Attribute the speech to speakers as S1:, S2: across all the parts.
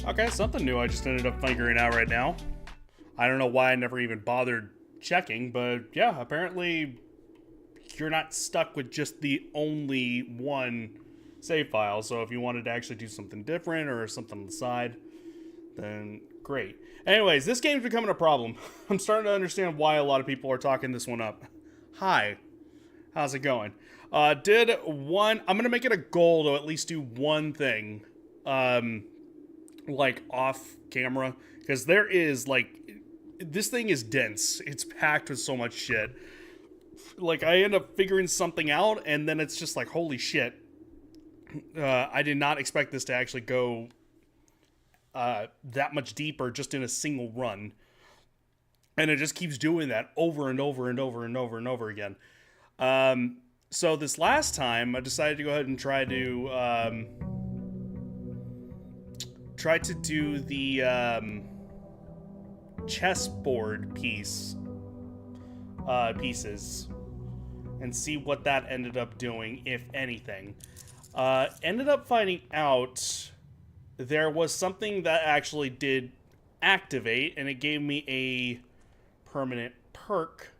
S1: Okay, something new I just ended up figuring out right now. I don't know why I never even bothered checking, but yeah, apparently you're not stuck with just the only one save file. So if you wanted to actually do something different or something on the side, then great. Anyways, this game's becoming a problem. I'm starting to understand why a lot of people are talking this one up. Hi, how's it going? I'm gonna make it a goal to at least do one thing, like off camera, because there is this thing is dense. It's packed with so much shit. Like, I end up figuring something out, and then it's just like, holy shit. I did not expect this to actually go that much deeper just in a single run. And it just keeps doing that over and over and over and over and over again. So this last time, I decided to go ahead and try to do the chessboard pieces and see what that ended up doing, if anything. Ended up finding out there was something that actually did activate, and it gave me a permanent perk,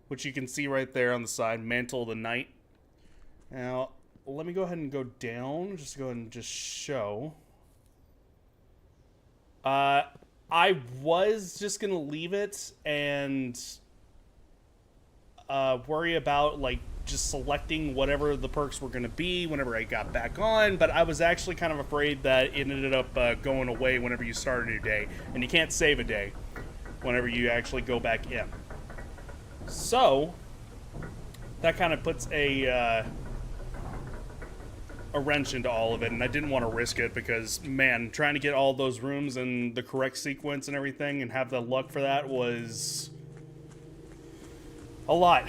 S1: which you can see right there on the side, Mantle of the Night. Now, let me go ahead and go down, just go ahead and just show. I was just gonna leave it and worry about just selecting whatever the perks were gonna be whenever I got back on, but I was actually kind of afraid that it ended up going away whenever you start a new day, and you can't save a day whenever you actually go back in. So that kind of puts a wrench into all of it, and I didn't want to risk it because, man, trying to get all those rooms in the correct sequence and everything and have the luck for that was a lot,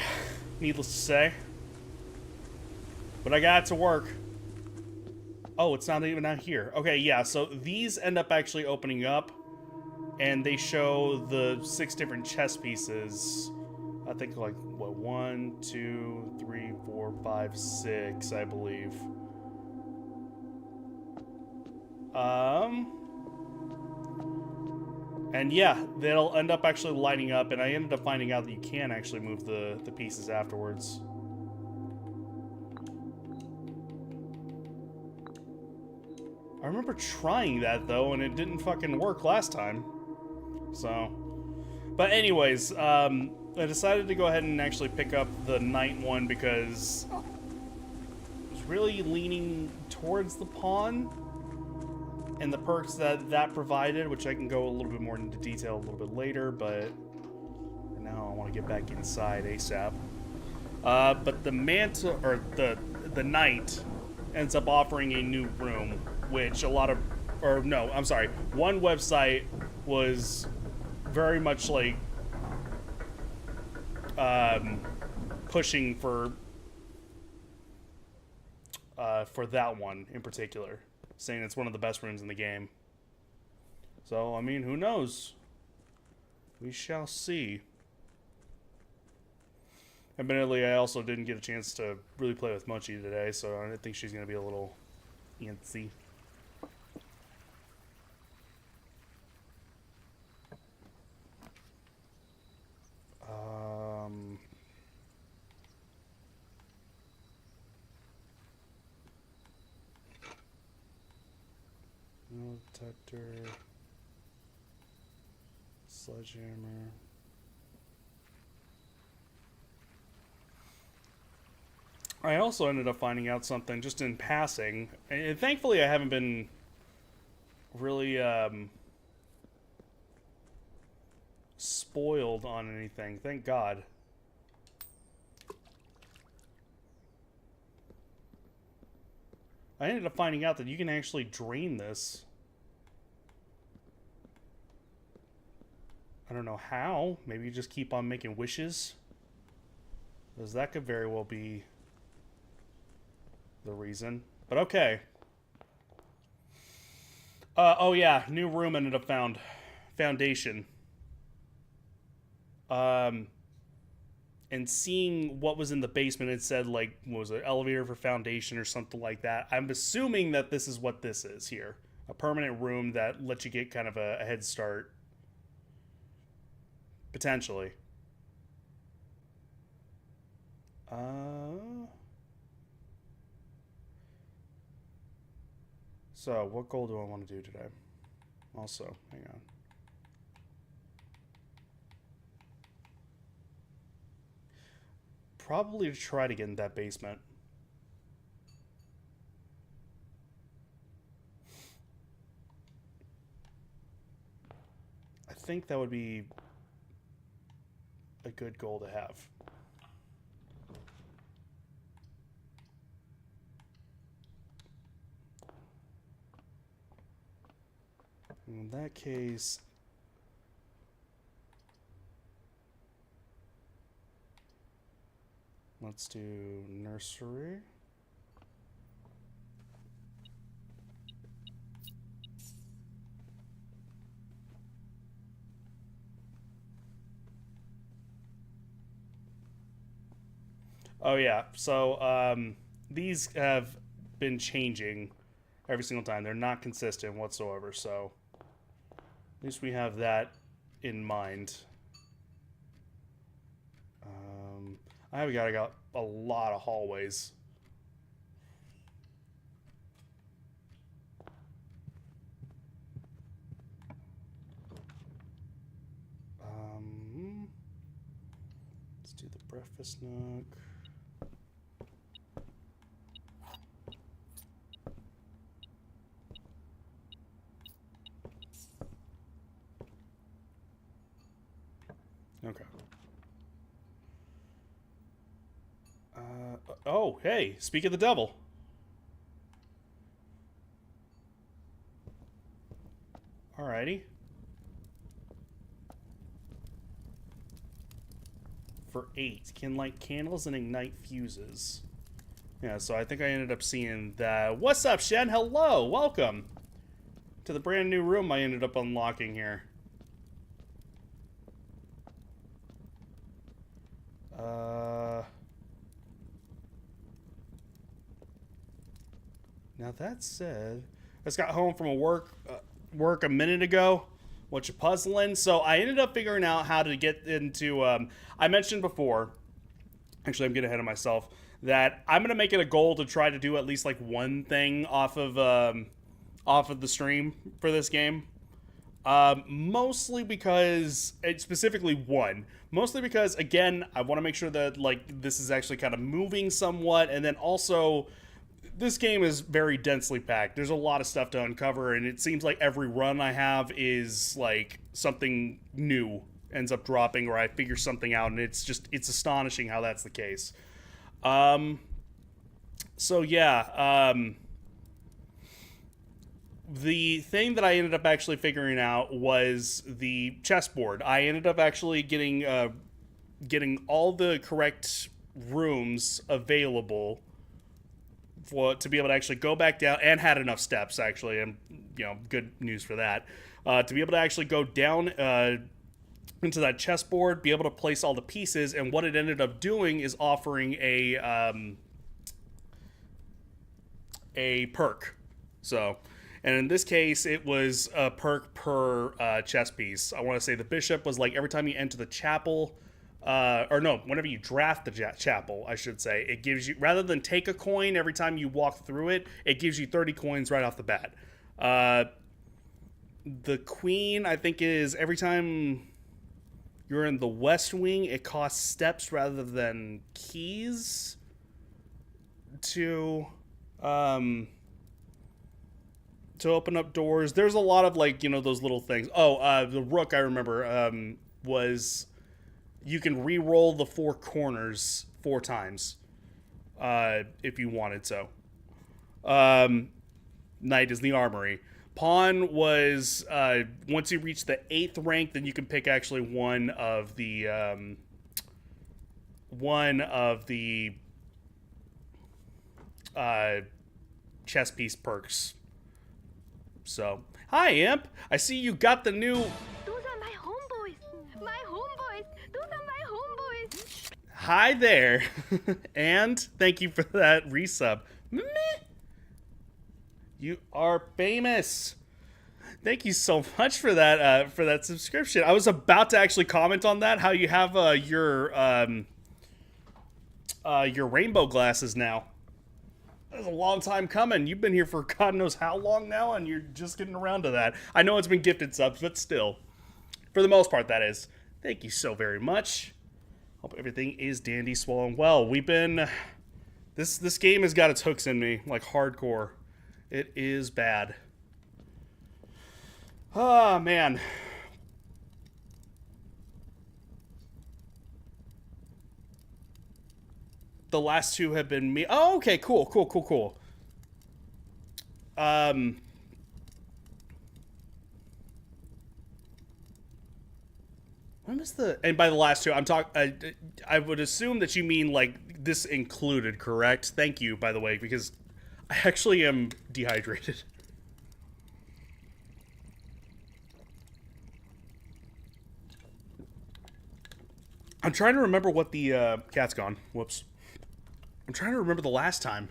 S1: needless to say. But I got it to work. Oh, it's not even out here. Okay, yeah, so these end up actually opening up, and they show the 6 different chess pieces. I think, 1, 2, 3, 4, 5, 6, I believe. And yeah, they'll end up actually lighting up, and I ended up finding out that you can actually move the pieces afterwards. I remember trying that, though, and it didn't fucking work last time. So, but anyways, I decided to go ahead and actually pick up the night one because I was really leaning towards the pawn and the perks that provided, which I can go a little bit more into detail a little bit later, but now I want to get back inside ASAP. But the mantle, or the knight, ends up offering a new room, which one website was very much pushing for that one in particular, saying it's one of the best rooms in the game. So, I mean, who knows? We shall see. Admittedly, I also didn't get a chance to really play with Munchie today, so I think she's going to be a little antsy. No detector. Sledgehammer. I also ended up finding out something just in passing, and thankfully I haven't been really spoiled on anything. Thank God. I ended up finding out that you can actually drain this. I don't know how. Maybe you just keep on making wishes. Because that could very well be the reason. But okay. Oh yeah, new room ended up found. Foundation. And seeing what was in the basement, it said, what was it, elevator for foundation or something like that. I'm assuming that this is what this is here. A permanent room that lets you get kind of a head start. Potentially. So, what goal do I want to do today? Also, hang on. Probably to try to get in that basement. I think that would be a good goal to have. In that case, let's do nursery. Oh yeah, so these have been changing every single time. They're not consistent whatsoever, so at least we have that in mind. I got a lot of hallways. Let's do the breakfast nook. Okay. Oh, hey, speak of the devil. Alrighty. For 8, can light candles and ignite fuses. Yeah, so I think I ended up seeing that. What's up, Shen? Hello, welcome to the brand new room I ended up unlocking here. Now that said, I just got home from work a minute ago. What you puzzling? So I ended up figuring out how to get into. I mentioned before. Actually, I'm getting ahead of myself. That I'm gonna make it a goal to try to do at least like one thing off of the stream for this game. Mostly because specifically one. Mostly because again, I want to make sure that like this is actually kind of moving somewhat, and then also. This game is very densely packed. There's a lot of stuff to uncover, and it seems like every run I have is like something new ends up dropping, or I figure something out, and it's astonishing how that's the case. So yeah, the thing that I ended up actually figuring out was the chessboard. I ended up actually getting all the correct rooms available to be able to actually go back down, and had enough steps actually, and good news for that, to be able to actually go down into that chessboard, be able to place all the pieces, and what it ended up doing is offering a perk. So, and in this case, it was a perk per chess piece. I want to say the bishop was like every time you enter the chapel. Or no, whenever you draft the chapel, I should say, it gives you, rather than take a coin every time you walk through it, it gives you 30 coins right off the bat. The queen, I think, is every time you're in the west wing, it costs steps rather than keys to open up doors. There's a lot of like, those little things. Oh, the rook, I remember, was... You can re-roll the 4 corners 4 times, if you wanted so. Knight is the armory. Pawn was, once you reach the 8th rank, then you can pick actually one of the chess piece perks. So, hi, Imp. I see you got the new... Hi there, and thank you for that resub. You are famous. Thank you so much for that subscription. I was about to actually comment on that. How you have your rainbow glasses now. That's a long time coming. You've been here for God knows how long now, and you're just getting around to that. I know it's been gifted subs, but still, for the most part, that is. Thank you so very much. Hope everything is dandy, swollen well. We've been. This game has got its hooks in me, like hardcore. It is bad. Oh, man. The last two have been me. Oh, okay, cool. When was the... And by the last two, I'm talking... I would assume that you mean, like, this included, correct? Thank you, by the way, because I actually am dehydrated. I'm trying to remember what the... cat's gone. Whoops. I'm trying to remember the last time.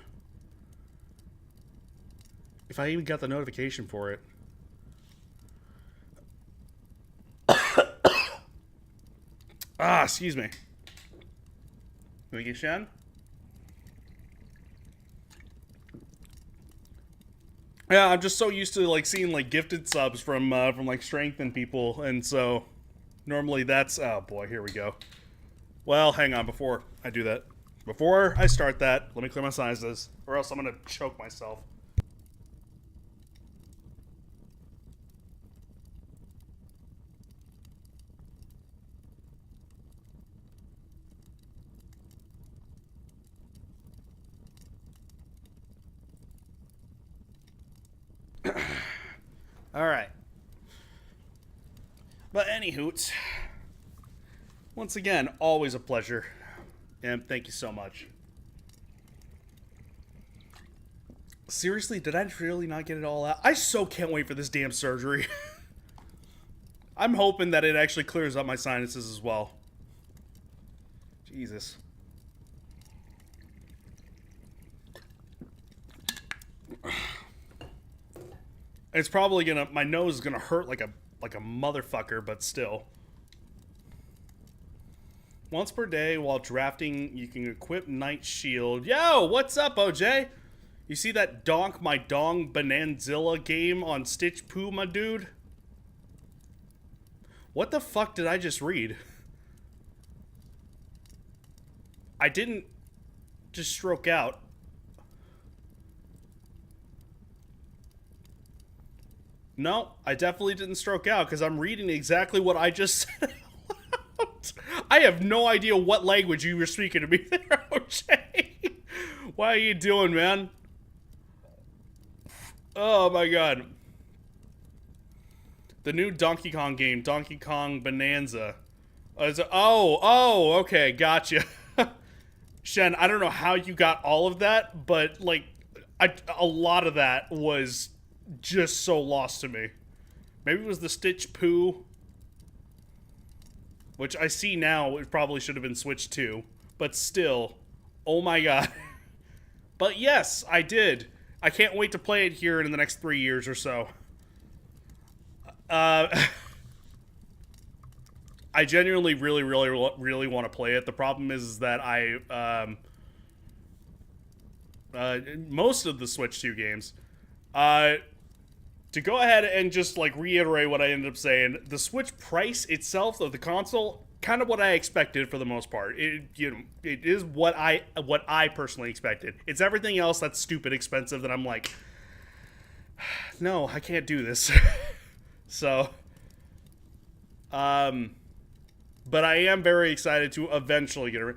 S1: If I even got the notification for it. Excuse me. Let me get Shen. Yeah, I'm just so used to like seeing like gifted subs from like strength and people, and so normally that's oh boy, here we go. Well, hang on before I do that. Before I start that, let me clear my sinuses, or else I'm gonna choke myself. All right. But anywhoots, once again, always a pleasure, and thank you so much. Seriously, did I really not get it all out? I so can't wait for this damn surgery. I'm hoping that it actually clears up my sinuses as well. Jesus. It's probably gonna... My nose is gonna hurt like a motherfucker, but still. Once per day while drafting, you can equip Night Shield. Yo, what's up, OJ? You see that Donk My Dong Bonanzilla game on Stitch Poo, my dude? What the fuck did I just read? I didn't just stroke out. No, I definitely didn't stroke out because I'm reading exactly what I just said out. I have no idea what language you were speaking to me there, OJ. What are you doing, man? Oh my god. The new Donkey Kong game, Donkey Kong Bonanza. Okay, gotcha. Shen, I don't know how you got all of that, but like, a lot of that was just so lost to me. Maybe it was the Stitch Poo, which I see now it probably should have been switched to, but still, oh my god. But yes, I did. I can't wait to play it here in the next 3 years or so. I genuinely really want to play it. The problem is that most of the Switch 2 games, to go ahead and just like reiterate what I ended up saying, the Switch price itself of the console, kind of what I expected for the most part. It is what I personally expected. It's everything else that's stupid expensive that I'm like, no, I can't do this. So, but I am very excited to eventually get it.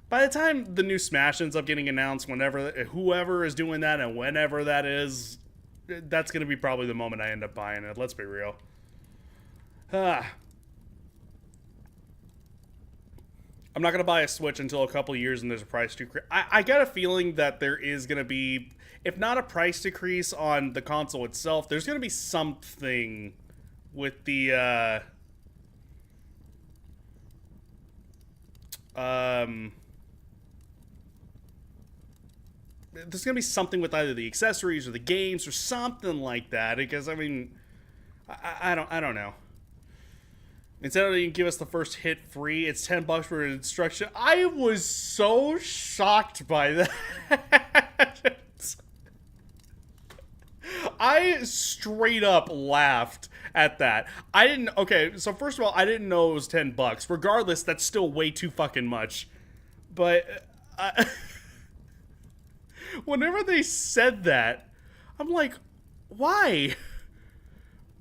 S1: By the time the new Smash ends up getting announced, whoever is doing that and whenever that is, that's going to be probably the moment I end up buying it. Let's be real. I'm not going to buy a Switch until a couple years and there's a price decrease. I got a feeling that there is going to be, if not a price decrease on the console itself, there's going to be something with the, there's gonna be something with either the accessories or the games or something like that. Because I mean, I don't know. Instead of you give us the first hit free, it's $10 for an instruction. I was so shocked by that. I straight up laughed at that. I didn't. Okay, so first of all, I didn't know it was $10. Regardless, that's still way too fucking much. But whenever they said that, I'm like, why?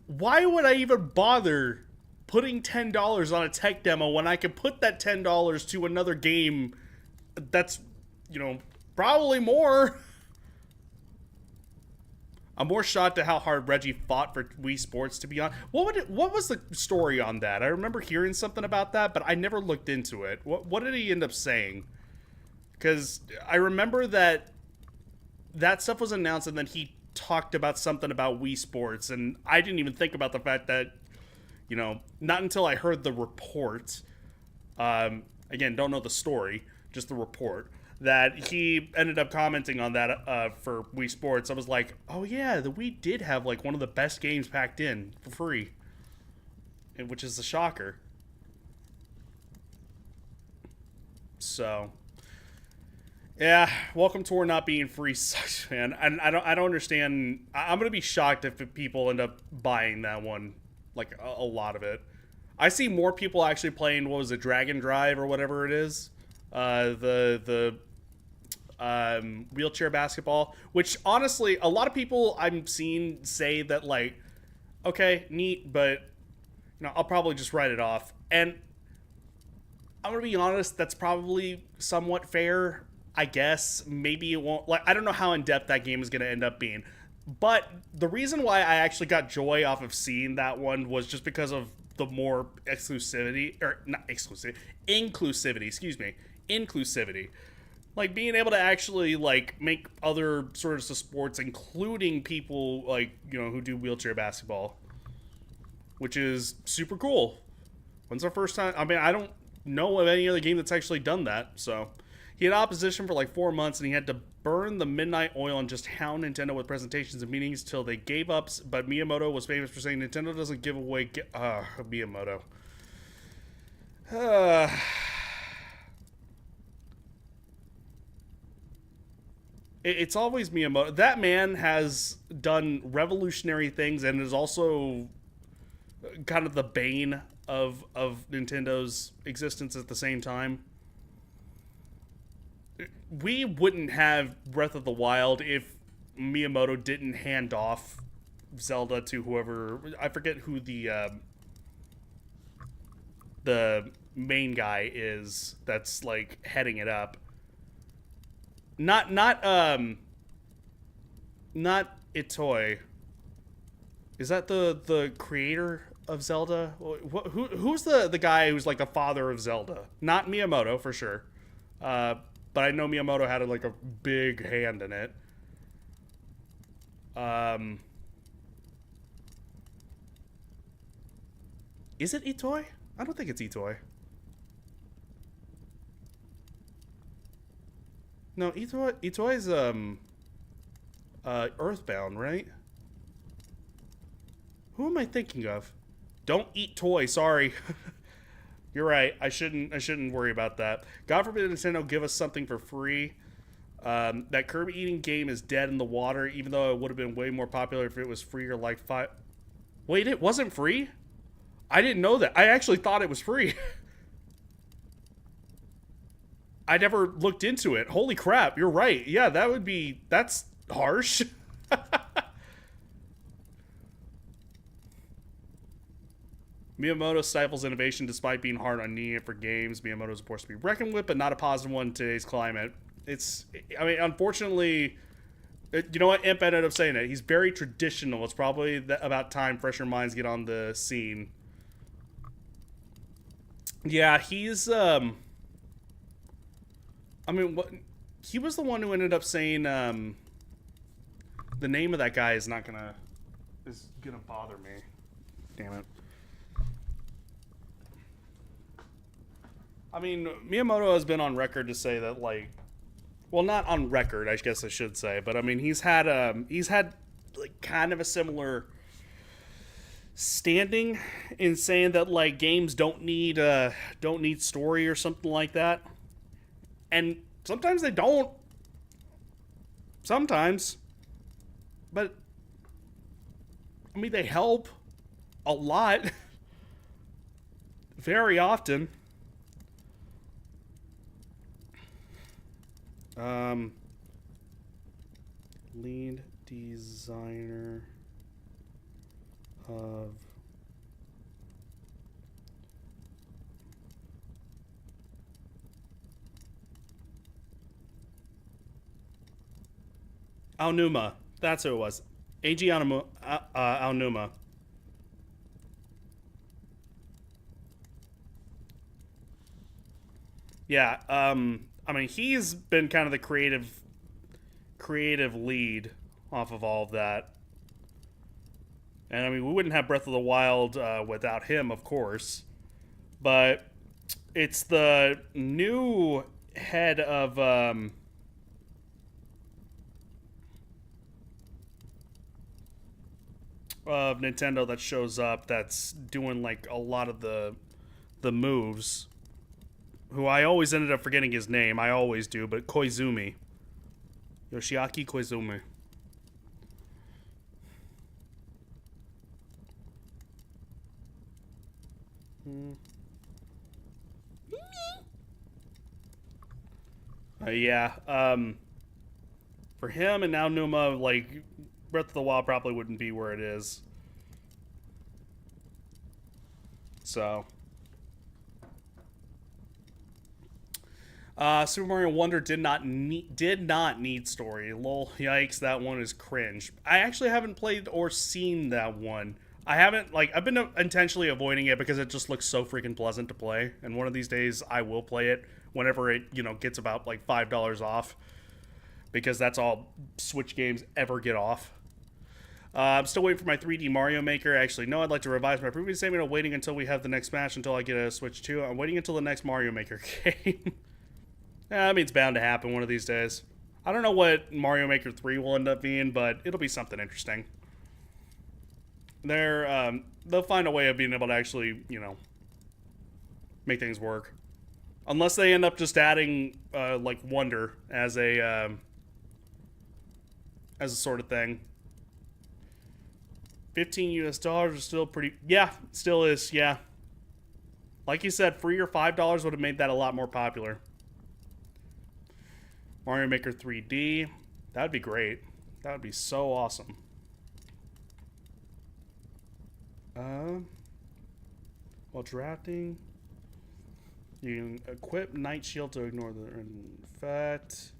S1: Why would I even bother putting $10 on a tech demo when I could put that $10 to another game that's, you know, probably more? I'm more shocked at how hard Reggie fought for Wii Sports, to be honest. What was the story on that? I remember hearing something about that, but I never looked into it. What did he end up saying? Because I remember that stuff was announced, and then he talked about something about Wii Sports, and I didn't even think about the fact that, you know, not until I heard the report, again, don't know the story, just the report, that he ended up commenting on that for Wii Sports. I was like, oh yeah, the Wii did have like one of the best games packed in for free, which is a shocker. So, yeah, welcome to not being free sucks, man. And I don't understand. I'm gonna be shocked if people end up buying that one, like a lot of it. I see more people actually playing, what was it, Dragon Drive or whatever it is, the wheelchair basketball, which honestly a lot of people I'm seeing say that, like, okay, neat, but you know, I'll probably just write it off. And I'm gonna be honest, that's probably somewhat fair, I guess. Maybe it won't, like, I don't know how in depth that game is gonna end up being, but the reason why I actually got joy off of seeing that one was just because of the more exclusivity, or not exclusivity, inclusivity. Like, being able to actually, like, make other sorts of sports, including people, like, you know, who do wheelchair basketball, which is super cool. When's our first time? I mean, I don't know of any other game that's actually done that, so. He had opposition for like 4 months, and he had to burn the midnight oil and just hound Nintendo with presentations and meetings till they gave up, but Miyamoto was famous for saying Nintendo doesn't give away... Miyamoto. It's always Miyamoto. That man has done revolutionary things and is also kind of the bane of Nintendo's existence at the same time. We wouldn't have Breath of the Wild if Miyamoto didn't hand off Zelda to whoever... I forget who the main guy is that's, like, heading it up. Not Itoi. Is that the creator of Zelda? Who's the guy who's like the father of Zelda? Not Miyamoto for sure. But I know Miyamoto had like a big hand in it. Is it Itoi? I don't think it's Itoi. No, Itoi's Earthbound, right? Who am I thinking of? Don't eat toy, sorry. You're right. I shouldn't worry about that. God forbid Nintendo give us something for free. That Kirby eating game is dead in the water, even though it would have been way more popular if it was free or like five. Wait, it wasn't free? I didn't know that. I actually thought it was free. I never looked into it. Holy crap, you're right. Yeah, that's harsh. Miyamoto stifles innovation despite being hard on needing it for games. Miyamoto is supposed to be reckoned with, but not a positive one in today's climate. I mean, unfortunately, you know what? Imp ended up saying it. He's very traditional. It's probably about time fresher minds get on the scene. Yeah, he's, I mean, he was the one who ended up saying, the name of that guy is gonna bother me. Damn it. I mean, Miyamoto has been on record to say that, like, Well, not on record, I guess I should say, but I mean he's had like kind of a similar standing in saying that like games don't need story or something like that. And sometimes they don't. Sometimes. But I mean they help a lot. Very often. Lead designer of Aonuma. That's who it was. Eiji Aonuma. Yeah. I mean, he's been kind of the creative lead off of all of that. And I mean, we wouldn't have Breath of the Wild without him, of course. But it's the new head of Nintendo that shows up that's doing like a lot of the moves. Who I always ended up forgetting his name. I always do, but Koizumi. Yoshiaki Koizumi. Yeah. For him and now Numa, like Breath of the Wild probably wouldn't be where it is. So, Super Mario Wonder did not need story. Lol, yikes, that one is cringe. I actually haven't played or seen that one. I haven't like I've been intentionally avoiding it because it just looks so freaking pleasant to play. And one of these days I will play it whenever it gets about like $5 off, because that's all Switch games ever get off. I'm still waiting for my 3D Mario Maker. Actually, no, I'd like to revise my previous statement of waiting until we have the next Smash until I get a Switch 2. I'm waiting until the next Mario Maker game. I mean, it's bound to happen one of these days. I don't know what Mario Maker 3 will end up being, but it'll be something interesting. They'll find a way of being able to actually, make things work. Unless they end up just adding, like, Wonder as a sort of thing. $15 is still pretty... Yeah, still is, yeah. Like you said, free or $5 would have made that a lot more popular. Mario Maker 3D. That would be great. That would be so awesome. While drafting, you can equip Night Shield to ignore the effect.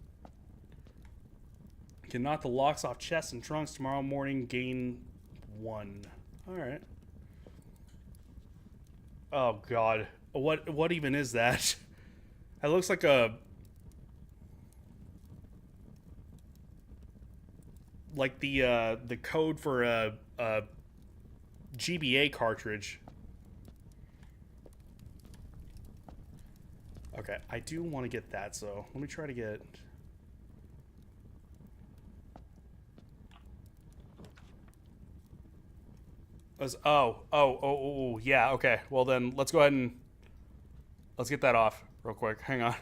S1: You can knock the locks off chests and trunks tomorrow morning. Gain 1. Alright. Oh god. What even is that? It looks like a... like the code for a GBA cartridge. Okay, I do want to get that, so let me try to get... Oh, yeah, okay. Well then, let's go ahead and... let's get that off real quick. Hang on.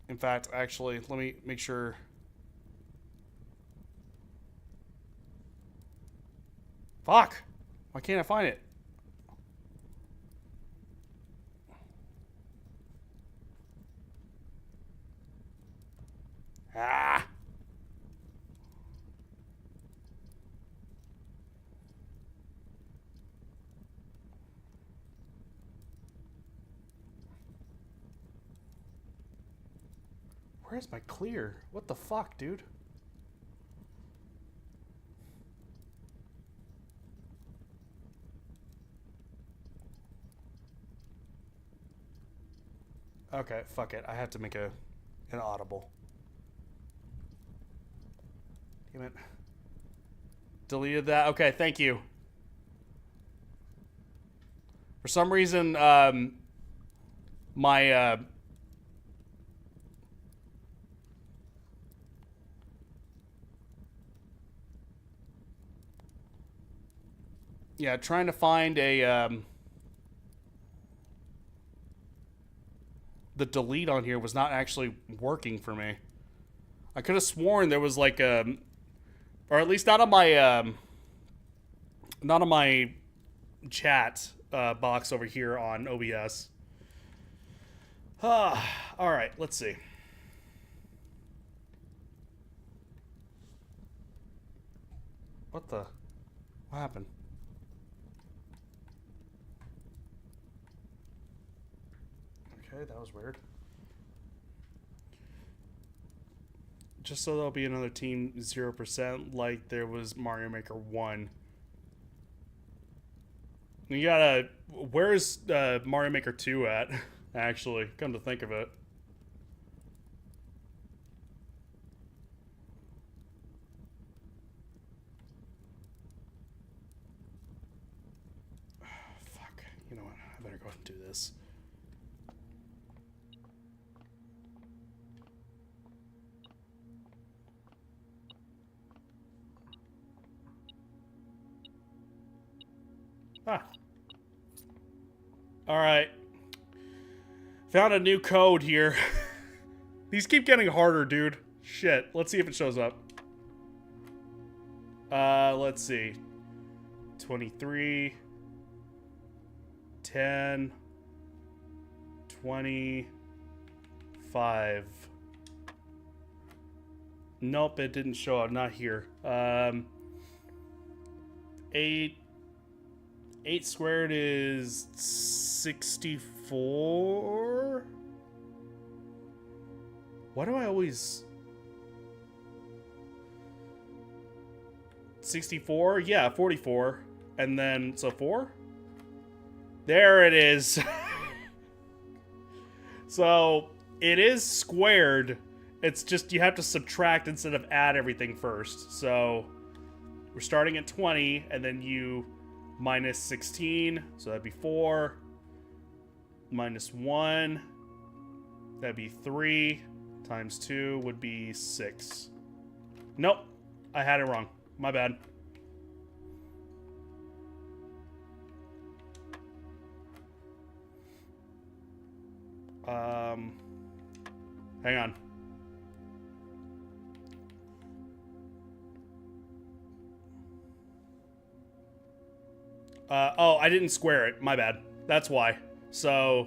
S1: In fact, actually, let me make sure... Fuck! Why can't I find it? Ah! Where's my clear? What the fuck, dude? Okay, fuck it. I have to make an audible. Damn it. Deleted that. Okay, thank you. For some reason, my, yeah, trying to find a, the delete on here was not actually working for me. I could have sworn there was like a, or at least not on my chat box over here on OBS. All right, let's see. What happened? Okay, that was weird. Just so there'll be another team 0% like there was Mario Maker 1. You gotta... Where's Mario Maker 2 at, actually? Come to think of it. Fuck. You know what? I better go and do this. Ah. Alright. Found a new code here. These keep getting harder, dude. Shit. Let's see if it shows up. Let's see. 23. 10. 25. Nope, it didn't show up. Not here. 8 squared is 64? Why do I always... 64? Yeah, 44. And then, so 4? There it is. So, it is squared. It's just you have to subtract instead of add everything first. So, we're starting at 20, and then you... minus 16, so that'd be 4. Minus 1, that'd be 3. Times 2 would be 6. Nope, I had it wrong. My bad. Hang on. Oh, I didn't square it. My bad. That's why. So,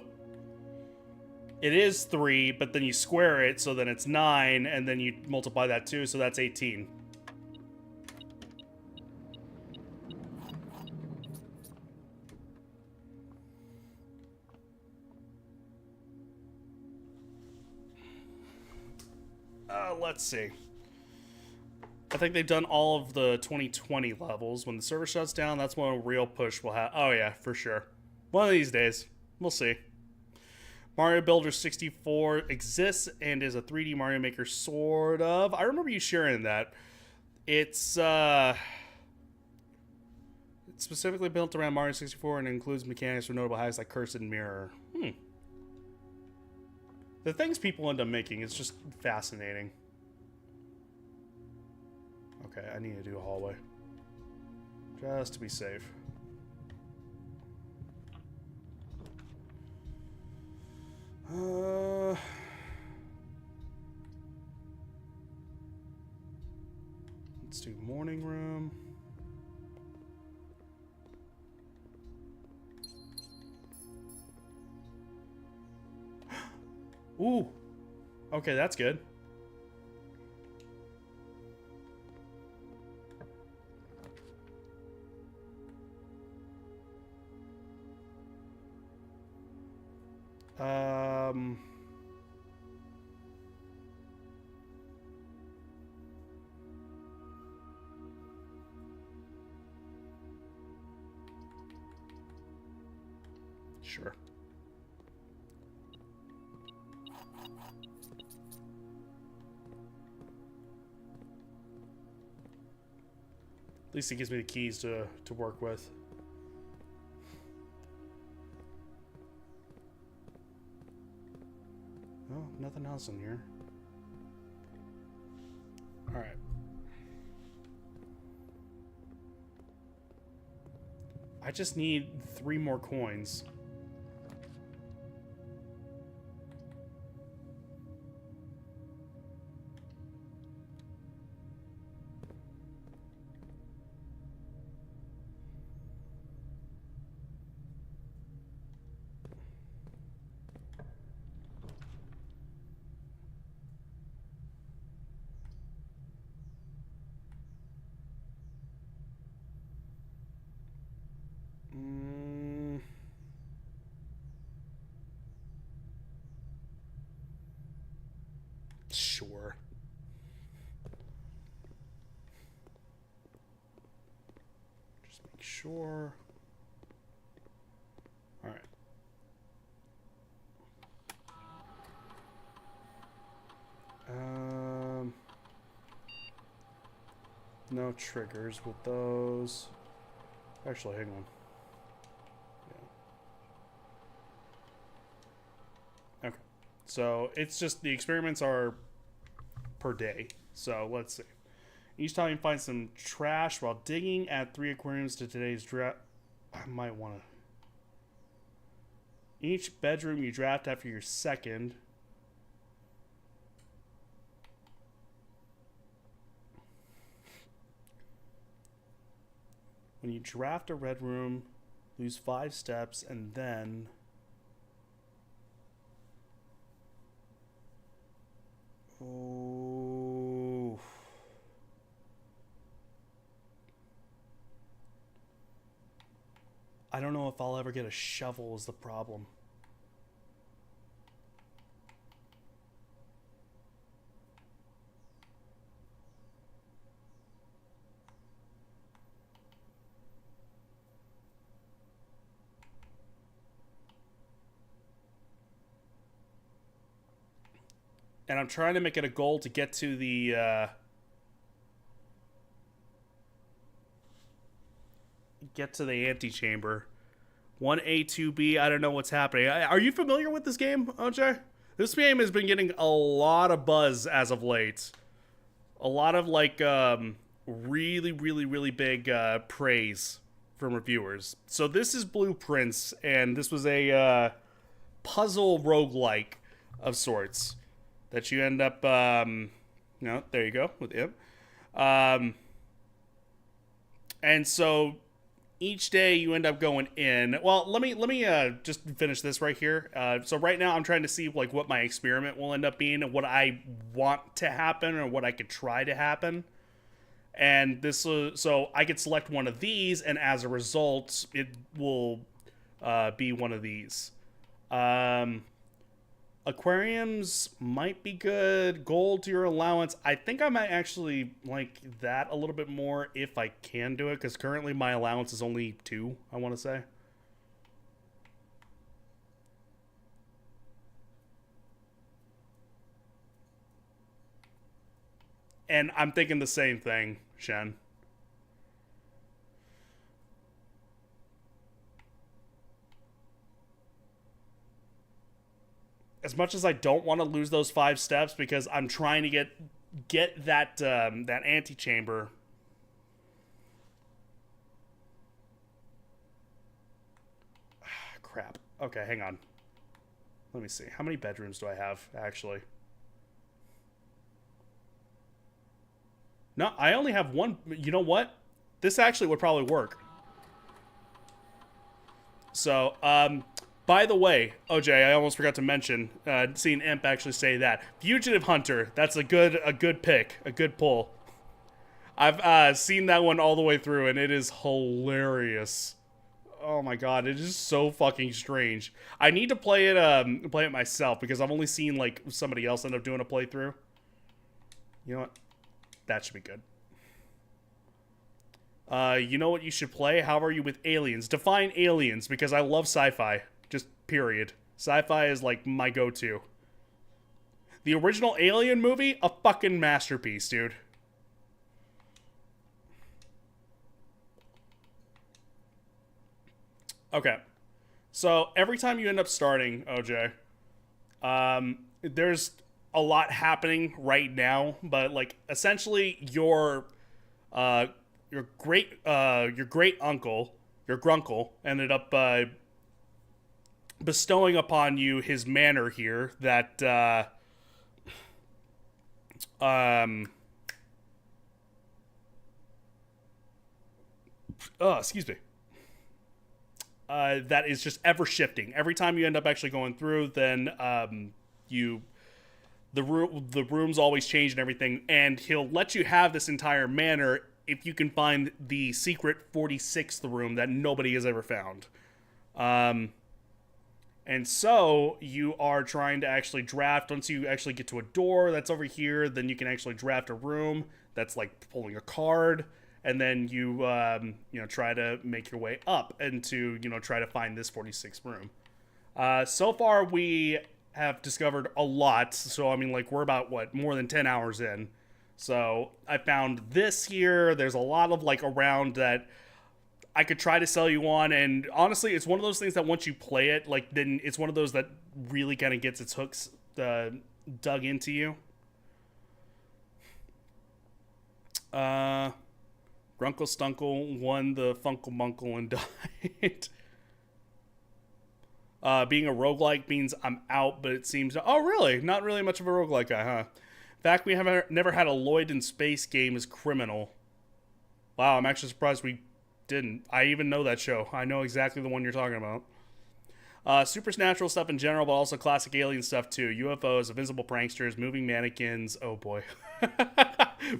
S1: it is 3, but then you square it, so then it's 9, and then you multiply that too, so that's 18. Let's see. I think they've done all of the 2020 levels. When the server shuts down, that's when a real push will have. Oh yeah, for sure. One of these days. We'll see. Mario Builder 64 exists and is a 3D Mario Maker, sort of. I remember you sharing that. It's specifically built around Mario 64 and includes mechanics for notable hacks like Cursed Mirror. The things people end up making is just fascinating. Okay, I need to do a hallway. Just to be safe. Let's do morning room. Ooh. Okay, that's good. Sure. At least it gives me the keys to work with. Oh, nothing else in here. Alright. I just need 3 more coins. Sure. Just make sure. All right. No triggers with those. Actually, hang on. Yeah. Okay. So it's just the experiments are per day. So let's see. Each time you find some trash while digging, add 3 aquariums to today's draft. I might want to. Each bedroom you draft after your second. When you draft a red room, lose 5 steps, and then oh, I don't know if I'll ever get a shovel is the problem. And I'm trying to make it a goal to get to the antechamber. 1A, 2B, I don't know what's happening. Are you familiar with this game, OJ? This game has been getting a lot of buzz as of late. A lot of, like, really, really, really big praise from reviewers. So this is Blueprints, and this was a puzzle roguelike of sorts. That you end up, no, there you go, with him. And so each day you end up going in. Well, let me just finish this right here. So right now I'm trying to see like what my experiment will end up being and what I want to happen or what I could try to happen. And this, so I could select one of these, and as a result, it will be one of these. Aquariums might be good. Gold to your allowance. I think I might actually like that a little bit more if I can do it, because currently my allowance is only 2, I want to say. And I'm thinking the same thing, Shen. As much as I don't want to lose those 5 steps, because I'm trying to get that that antechamber. Crap. Okay, hang on. Let me see. How many bedrooms do I have, actually? No, I only have 1. You know what? This actually would probably work. So, by the way, OJ, I almost forgot to mention, seeing Imp actually say that. Fugitive Hunter, that's a good pick, a good pull. I've seen that one all the way through, and it is hilarious. Oh my god, it is so fucking strange. I need to play it myself, because I've only seen, like, somebody else end up doing a playthrough. You know what? That should be good. You know what you should play? How are you with aliens? Define aliens, because I love sci-fi. Just period. Sci-fi is like my go-to. The original Alien movie, a fucking masterpiece, dude. Okay. So every time you end up starting, OJ, there's a lot happening right now, but like essentially uh your great uncle, your grunkle, ended up bestowing upon you his manor here that um excuse me, that is just ever shifting. Every time you end up actually going through, then you the rooms always change and everything, and he'll let you have this entire manor if you can find the secret 46th room that nobody has ever found. And so you are trying to actually draft. Once you actually get to a door that's over here, then you can actually draft a room that's like pulling a card, and then you try to make your way up and to try to find this 46th room. So far we have discovered a lot. So I mean, like, we're about more than 10 hours in. So I found this here. There's a lot of like around that I could try to sell you on, and honestly, it's one of those things that once you play it, like, then it's one of those that really kind of gets its hooks dug into you. Grunkle Stunkle won the Funkle Munkle and died. Being a roguelike means I'm out, but it seems... Oh, really? Not really much of a roguelike guy, huh? In fact, we have never had a Lloyd in Space game as criminal. Wow, I'm actually surprised we didn't. I even know that show. I know exactly the one you're talking about. Supernatural stuff in general, but also classic alien stuff too. UFOs, invisible pranksters, moving mannequins. Oh boy.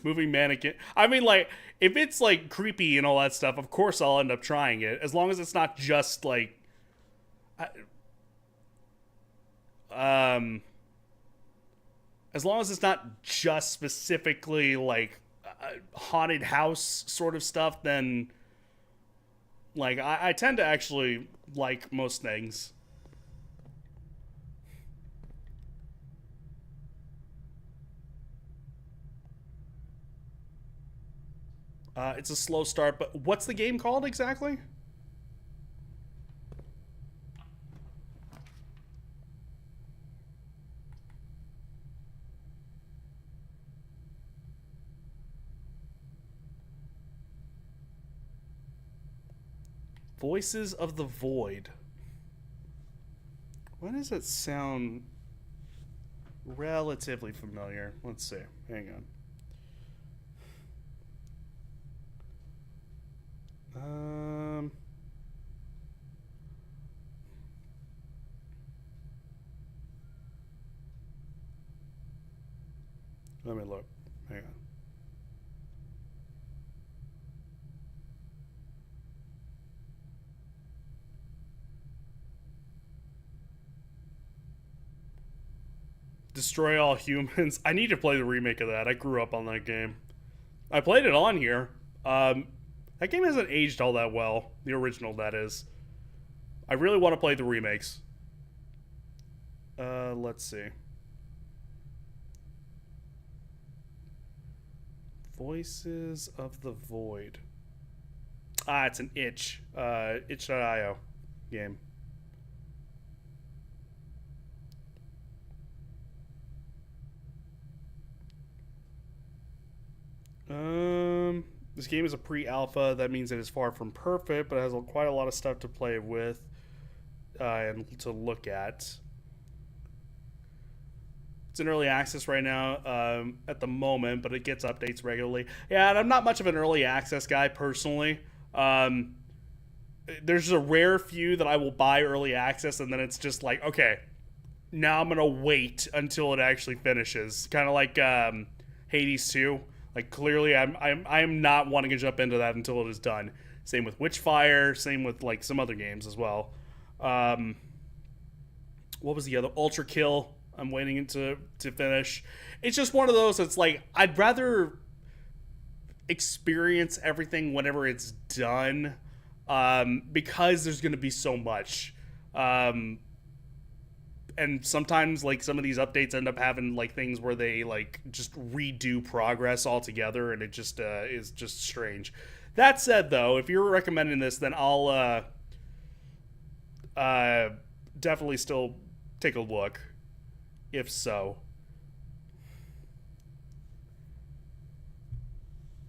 S1: Moving mannequin. I mean, like, if it's like creepy and all that stuff, of course I'll end up trying it. As long as it's not just like... as long as it's not just specifically like haunted house sort of stuff, then like I tend to actually like most things. It's a slow start, but what's the game called exactly? Voices of the Void. Why does it sound relatively familiar? Let's see. Hang on. Let me look. Hang on. Destroy All Humans. I need to play the remake of that. I grew up on that game. I played it on here. That game hasn't aged all that well. The original, that is. I really want to play the remakes. Let's see. Voices of the Void. Ah, it's an itch. Itch.io game. This game is a pre-alpha. That means it is far from perfect, but it has quite a lot of stuff to play with and to look at. It's in early access right now at the moment, but it gets updates regularly. Yeah, and I'm not much of an early access guy personally. There's a rare few that I will buy early access, and then it's just like, okay, now I'm gonna wait until it actually finishes. Kind of like Hades 2. Like, clearly, I'm not wanting to jump into that until it is done. Same with Witchfire. Same with like some other games as well. What was the other? Ultra Kill. I'm waiting to finish. It's just one of those that's like, I'd rather experience everything whenever it's done, because there's going to be so much. And sometimes, like, some of these updates end up having like things where they like just redo progress altogether, and it just is just strange. That said, though, if you're recommending this, then I'll definitely still take a look, if so.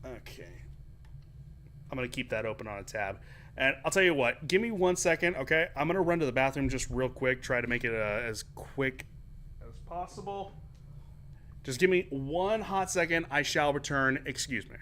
S1: Okay. I'm going to keep that open on a tab. And I'll tell you what, give me 1 second, okay? I'm going to run to the bathroom just real quick, try to make it as quick as possible. Just give me 1 hot second. I shall return. Excuse me.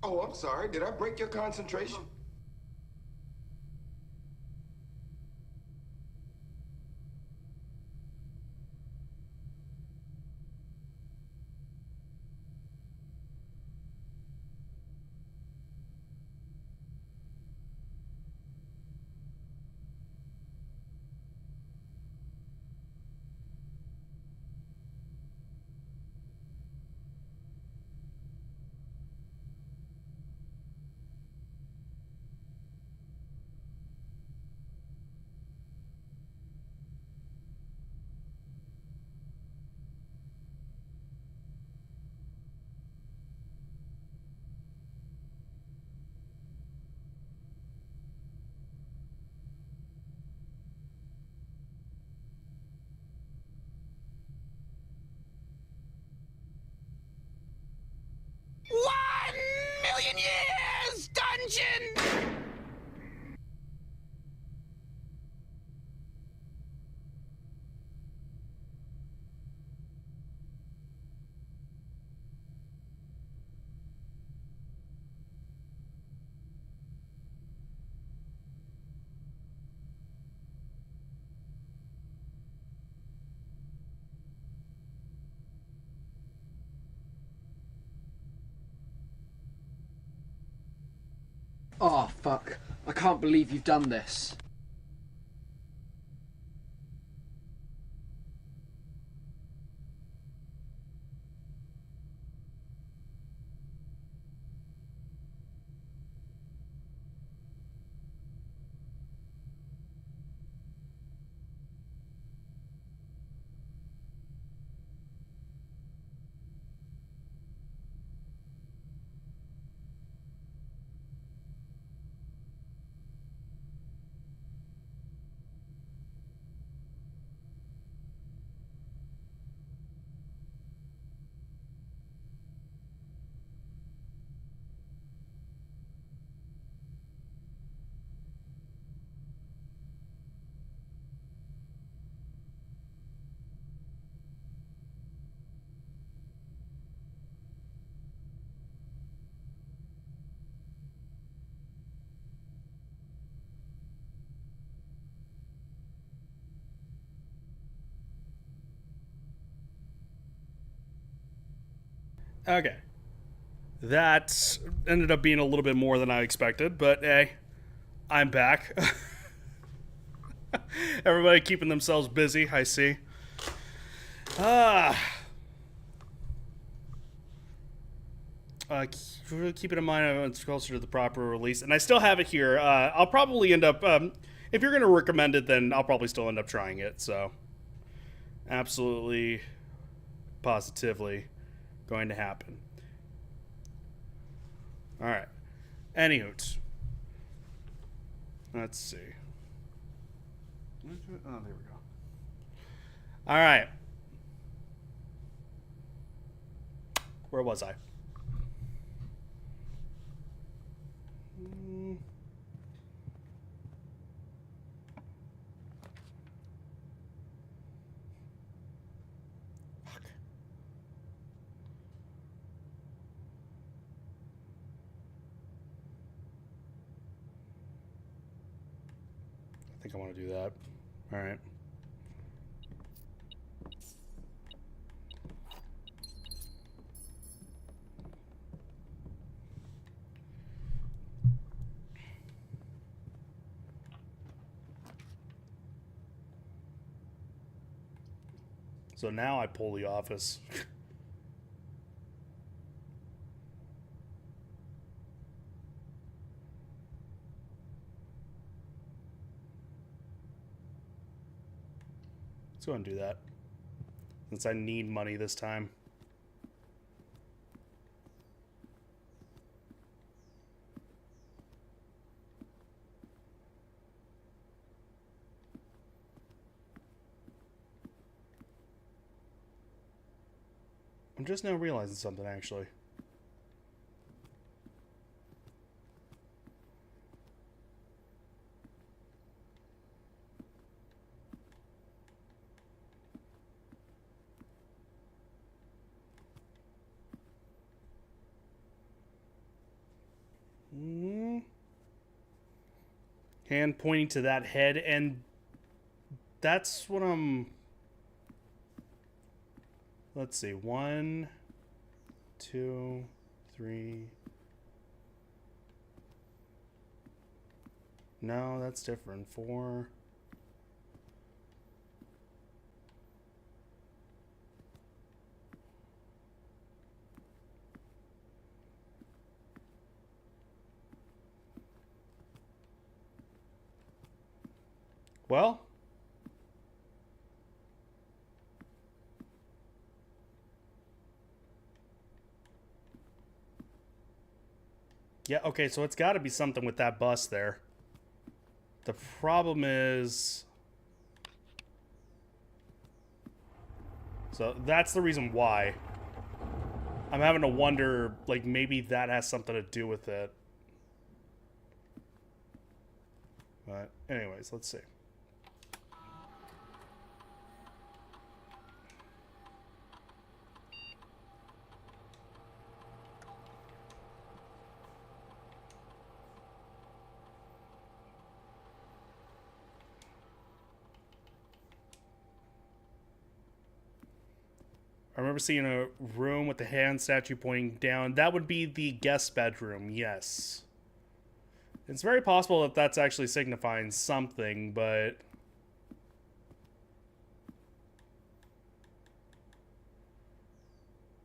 S2: Oh, I'm sorry. Did I break your concentration?
S3: Million years dungeon!
S4: Oh, fuck. I can't believe you've done this.
S1: Okay. That ended up being a little bit more than I expected, but hey, I'm back. Everybody keeping themselves busy, I see. Ah. Keep it in mind it's closer to the proper release, and I still have it here. I'll probably end up, if you're going to recommend it, then I'll probably still end up trying it. So, absolutely, positively, going to happen. All right. Anywho, let's see. Oh, there we go. All right. Where was I? I think I want to do that. All right. So now I pull the office. Let's go and do that. Since I need money this time. I'm just now realizing something, actually. Hand pointing to that head, and that's what I'm... Let's see. 1, 2, 3... No, that's different. 4... Well, yeah, okay, so it's got to be something with that bus there. The problem is... So that's the reason why. I'm having to wonder, like, maybe that has something to do with it. But anyways, let's see. I remember seeing a room with the hand statue pointing down. That would be the guest bedroom, yes. It's very possible that that's actually signifying something, but...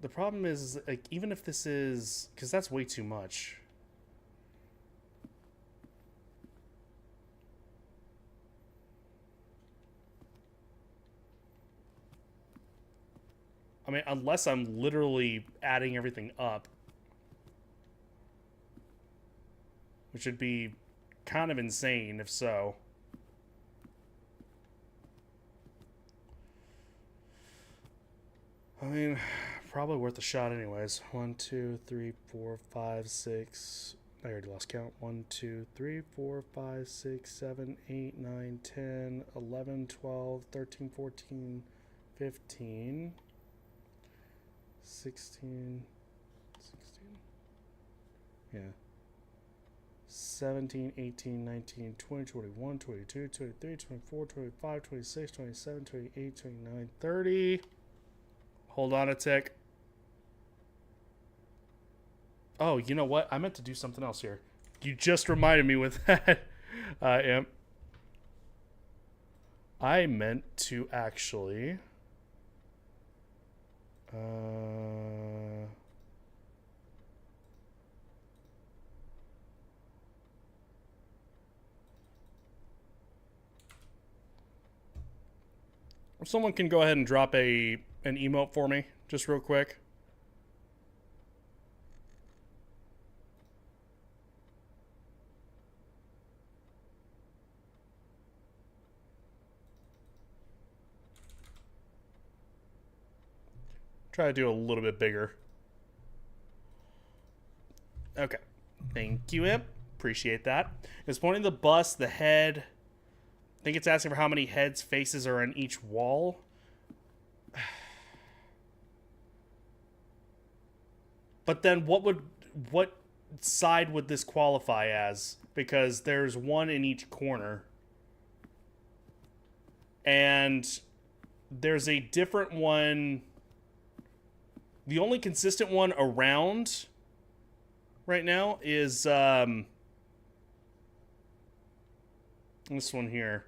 S1: The problem is, like, even if this is... Because that's way too much. I mean, unless I'm literally adding everything up. Which would be kind of insane, if so. I mean, probably worth a shot anyways. 1, 2, 3, 4, 5, 6... I already lost count. 1, 2, 3, 4, 5, 6, 7, 8, 9, 10, 11, 12, 13, 14, 15... 16, yeah, 17, 18, 19, 20, 21, 22, 23, 24, 25, 26, 27, 28, 29, 30. Hold on a tick. Oh, you know what? I meant to do something else here. You just reminded me with that. I meant to actually... If someone can go ahead and drop an emote for me, just real quick. Try to do a little bit bigger. Okay. Thank you, Imp. Appreciate that. It's pointing the bus, the head. I think it's asking for how many heads, faces are on each wall. But then what side would this qualify as? Because there's one in each corner. And there's a different one. The only consistent one around right now is this one here.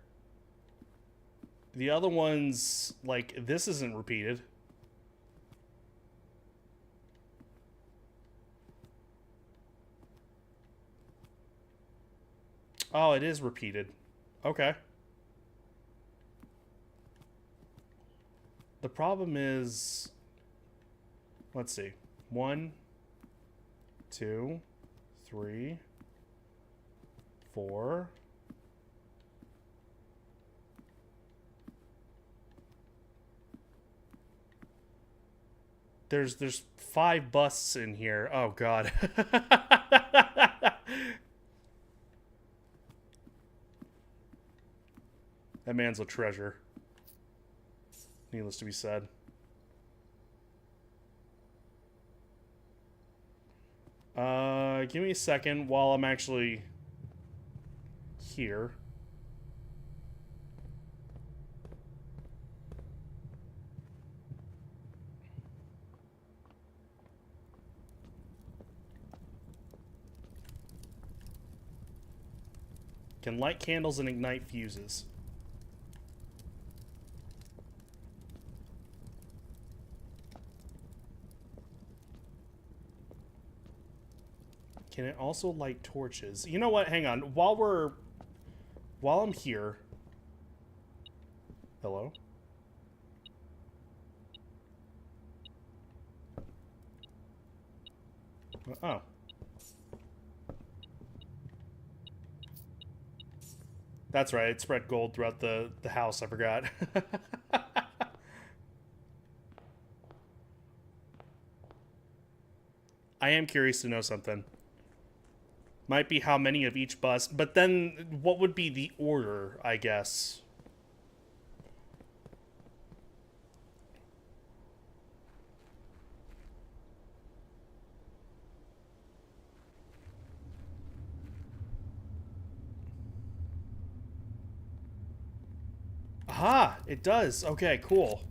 S1: The other ones, like, this isn't repeated. Oh, it is repeated. Okay. The problem is... Let's see. 1, 2, 3, 4. There's 5 busts in here. Oh god. That man's a treasure. Needless to be said. Give me a second while I'm actually here. Can light candles and ignite fuses. Can it also light torches? You know what? Hang on. While I'm here. Hello? Oh. That's right. It spread gold throughout the house. I forgot. I am curious to know something. Might be how many of each bust, but then what would be the order, I guess? Aha! It does. Okay, cool.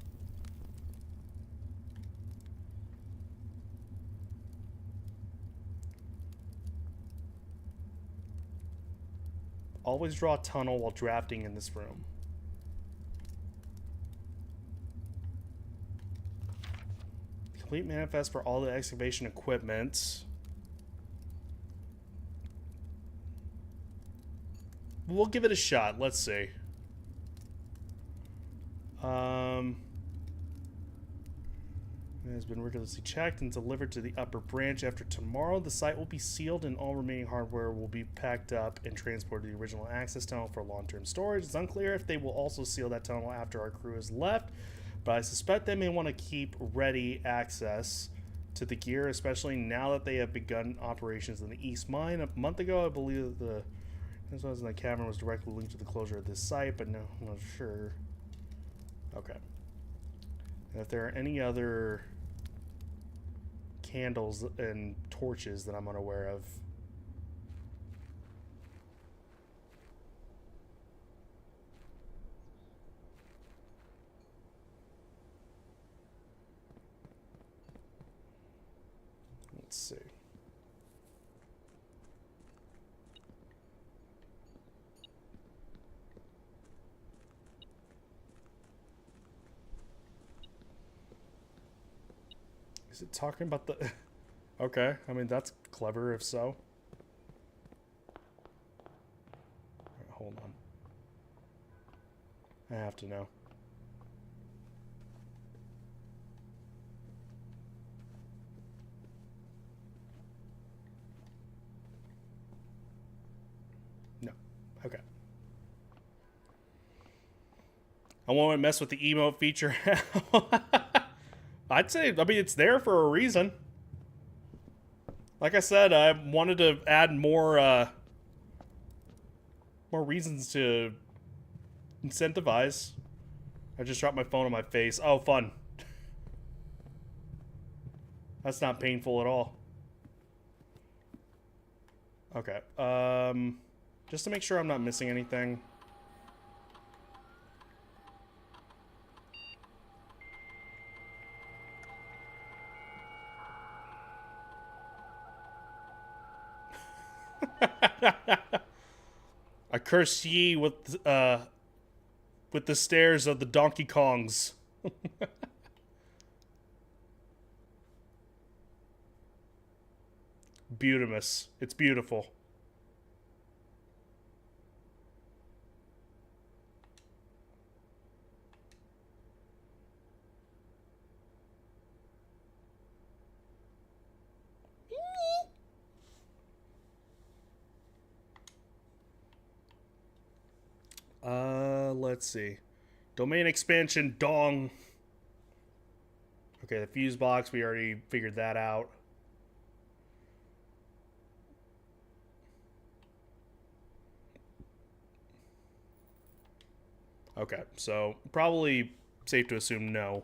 S1: Always draw a tunnel while drafting in this room. Complete manifest for all the excavation equipment. We'll give it a shot. Let's see. It has been rigorously checked and delivered to the upper branch. After tomorrow, the site will be sealed and all remaining hardware will be packed up and transported to the original access tunnel for long-term storage. It's unclear if they will also seal that tunnel after our crew has left, but I suspect they may want to keep ready access to the gear, especially now that they have begun operations in the East Mine. A month ago, I believe the in the cavern was directly linked to the closure of this site, but no, I'm not sure. Okay. And if there are any other candles and torches that I'm unaware of. Let's see. Is it talking about the... Okay, I mean, that's clever if so. Right, hold on. I have to know. No. Okay. I won't mess with the emote feature. I'd say, I mean, it's there for a reason. Like I said, I wanted to add more reasons to incentivize. I just dropped my phone on my face. Oh, fun. That's not painful at all. Okay. Just to make sure I'm not missing anything. I curse ye with the stairs of the Donkey Kongs. Beautimus. It's beautiful. Let's see. Domain expansion, dong. Okay, the fuse box, we already figured that out. Okay, so probably safe to assume no.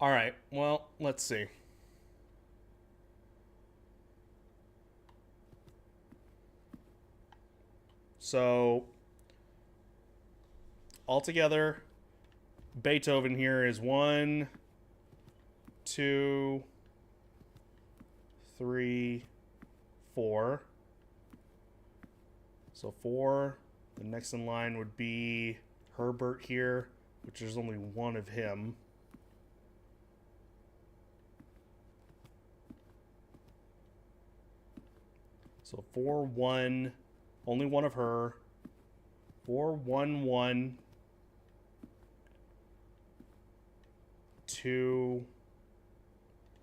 S1: Alright, well, let's see. So, altogether, Beethoven here is 1, 2, 3, 4. So 4. The next in line would be Herbert here, which there's only one of him. So 4, 1, only one of her. 4, 1, 1, 2,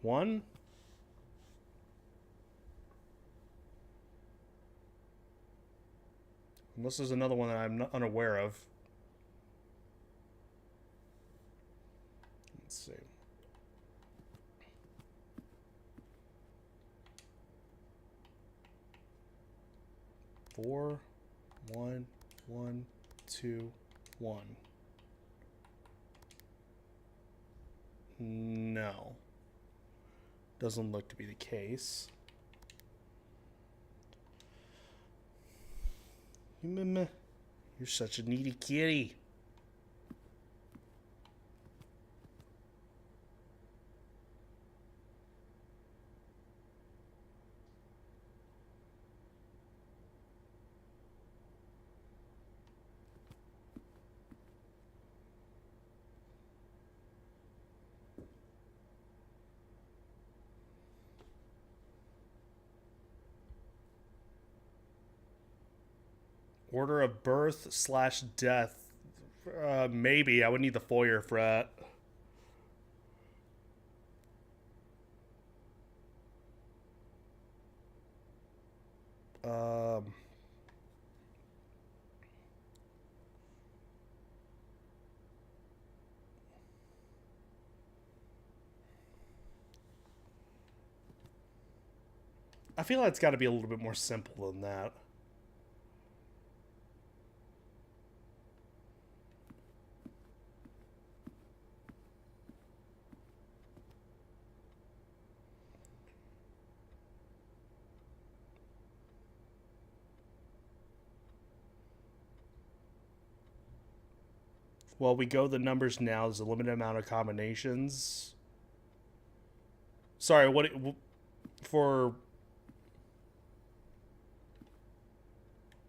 S1: 1. Unless there's another one that I'm not unaware of. Let's see. Four, 1, 1, 2, 1. No. Doesn't look to be the case. You're such a needy kitty. Order of birth / death. Maybe. I would need the foyer for that. I feel like it's got to be a little bit more simple than that. Well, we go the numbers now. There's a limited amount of combinations. Sorry, what for?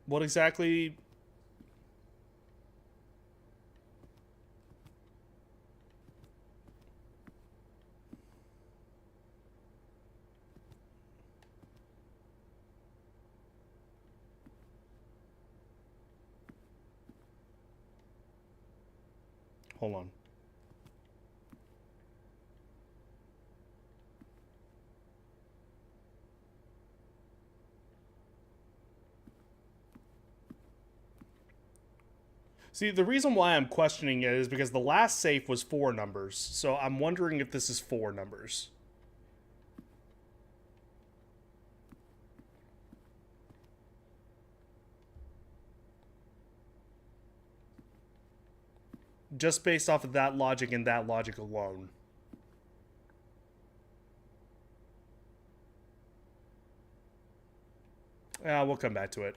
S1: What exactly? Hold on. See, the reason why I'm questioning it is because the last safe was 4 numbers. So I'm wondering if this is 4 numbers. Just based off of that logic and that logic alone. Yeah, we'll come back to it.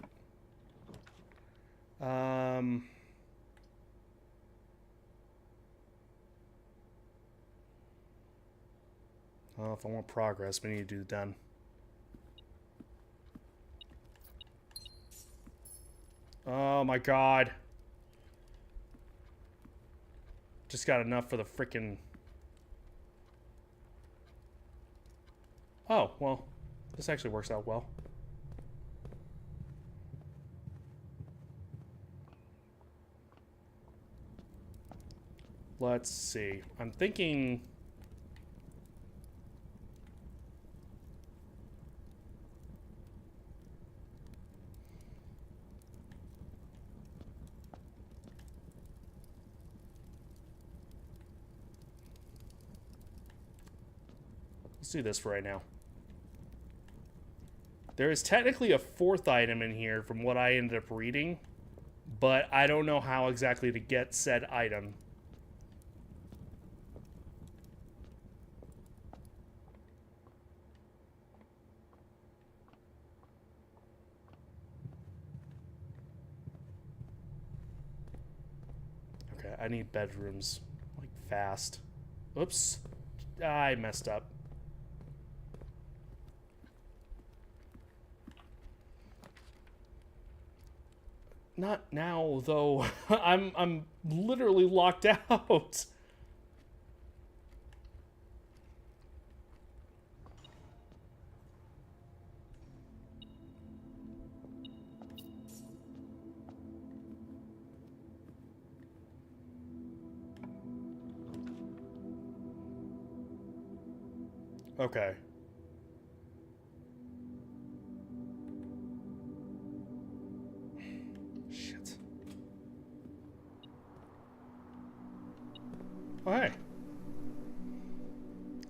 S1: Oh, if I want progress, we need to do done. Oh my god. Just got enough for the frickin'... Oh, well, this actually works out well. Let's see. I'm thinking... Let's do this for right now. There is technically a 4th item in here from what I ended up reading, but I don't know how exactly to get said item. I need bedrooms. Like, fast. Oops. I messed up. Not now, though. I'm literally locked out. Okay. Shit. Oh, hey.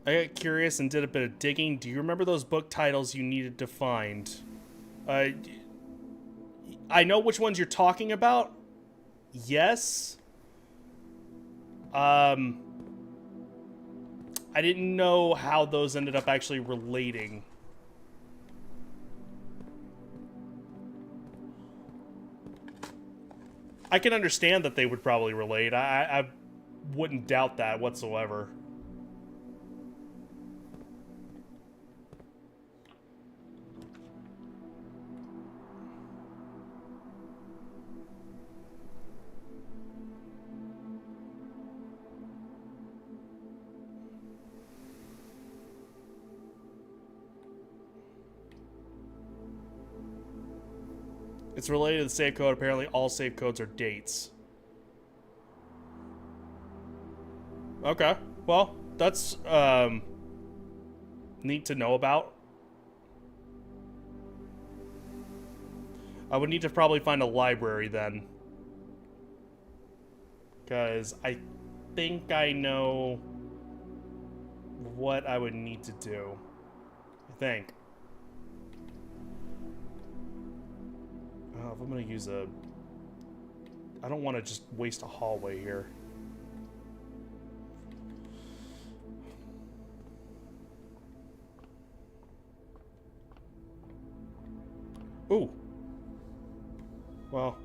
S1: I got curious and did a bit of digging. Do you remember those book titles you needed to find? I know which ones you're talking about. Yes. I didn't know how those ended up actually relating. I can understand that they would probably relate. I wouldn't doubt that whatsoever. It's related to the save code. Apparently all save codes are dates. Okay. Well, that's neat to know about. I would need to probably find a library then. Because I think I know what I would need to do. I think. Oh, if I'm gonna use a... I don't want to just waste a hallway here. Ooh. Well.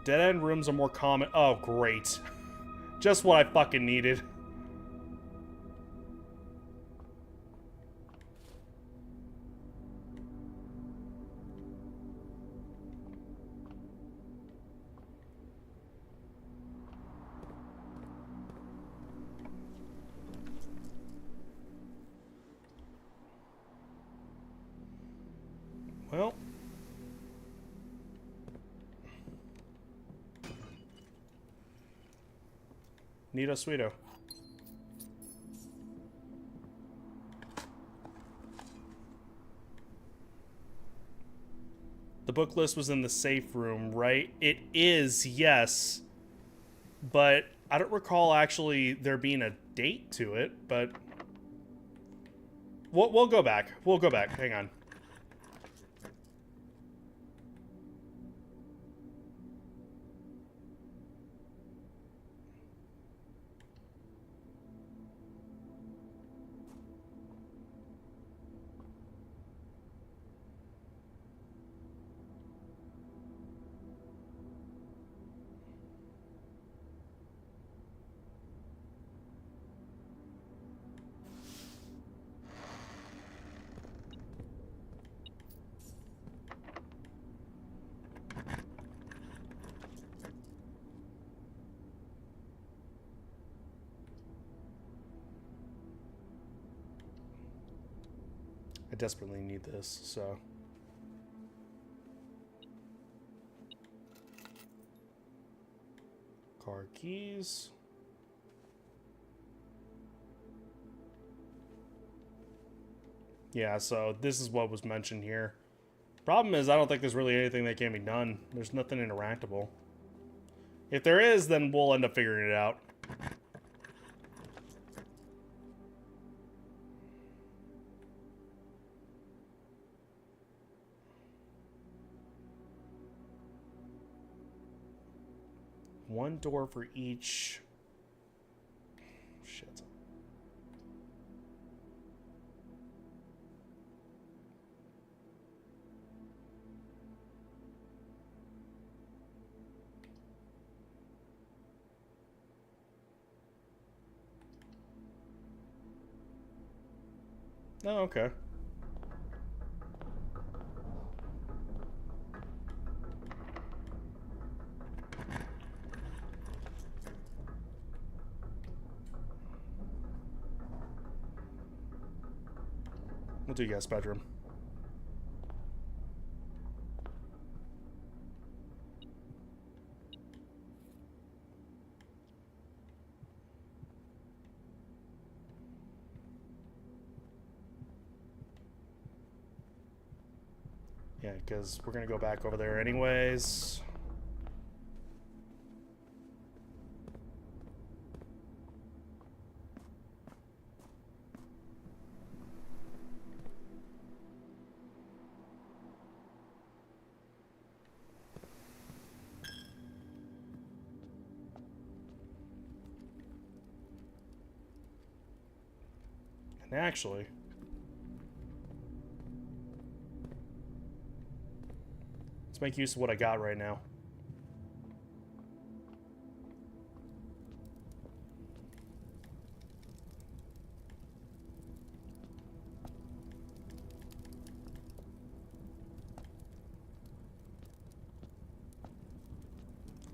S1: Dead-end rooms are more common. Oh, great. Just what I fucking needed. Well. Neato sweeto. The book list was in the safe room, right? It is, yes. But I don't recall actually there being a date to it, but... We'll go back. We'll go back. Hang on. I desperately need this, so... Car keys. Yeah, so this is what was mentioned here. Problem is, I don't think there's really anything that can be done. There's nothing interactable. If there is, then we'll end up figuring it out. One door for each. Shit. Oh, okay. We'll do guest bedroom. Yeah, because we're gonna go back over there anyways. And actually, let's make use of what I got right now.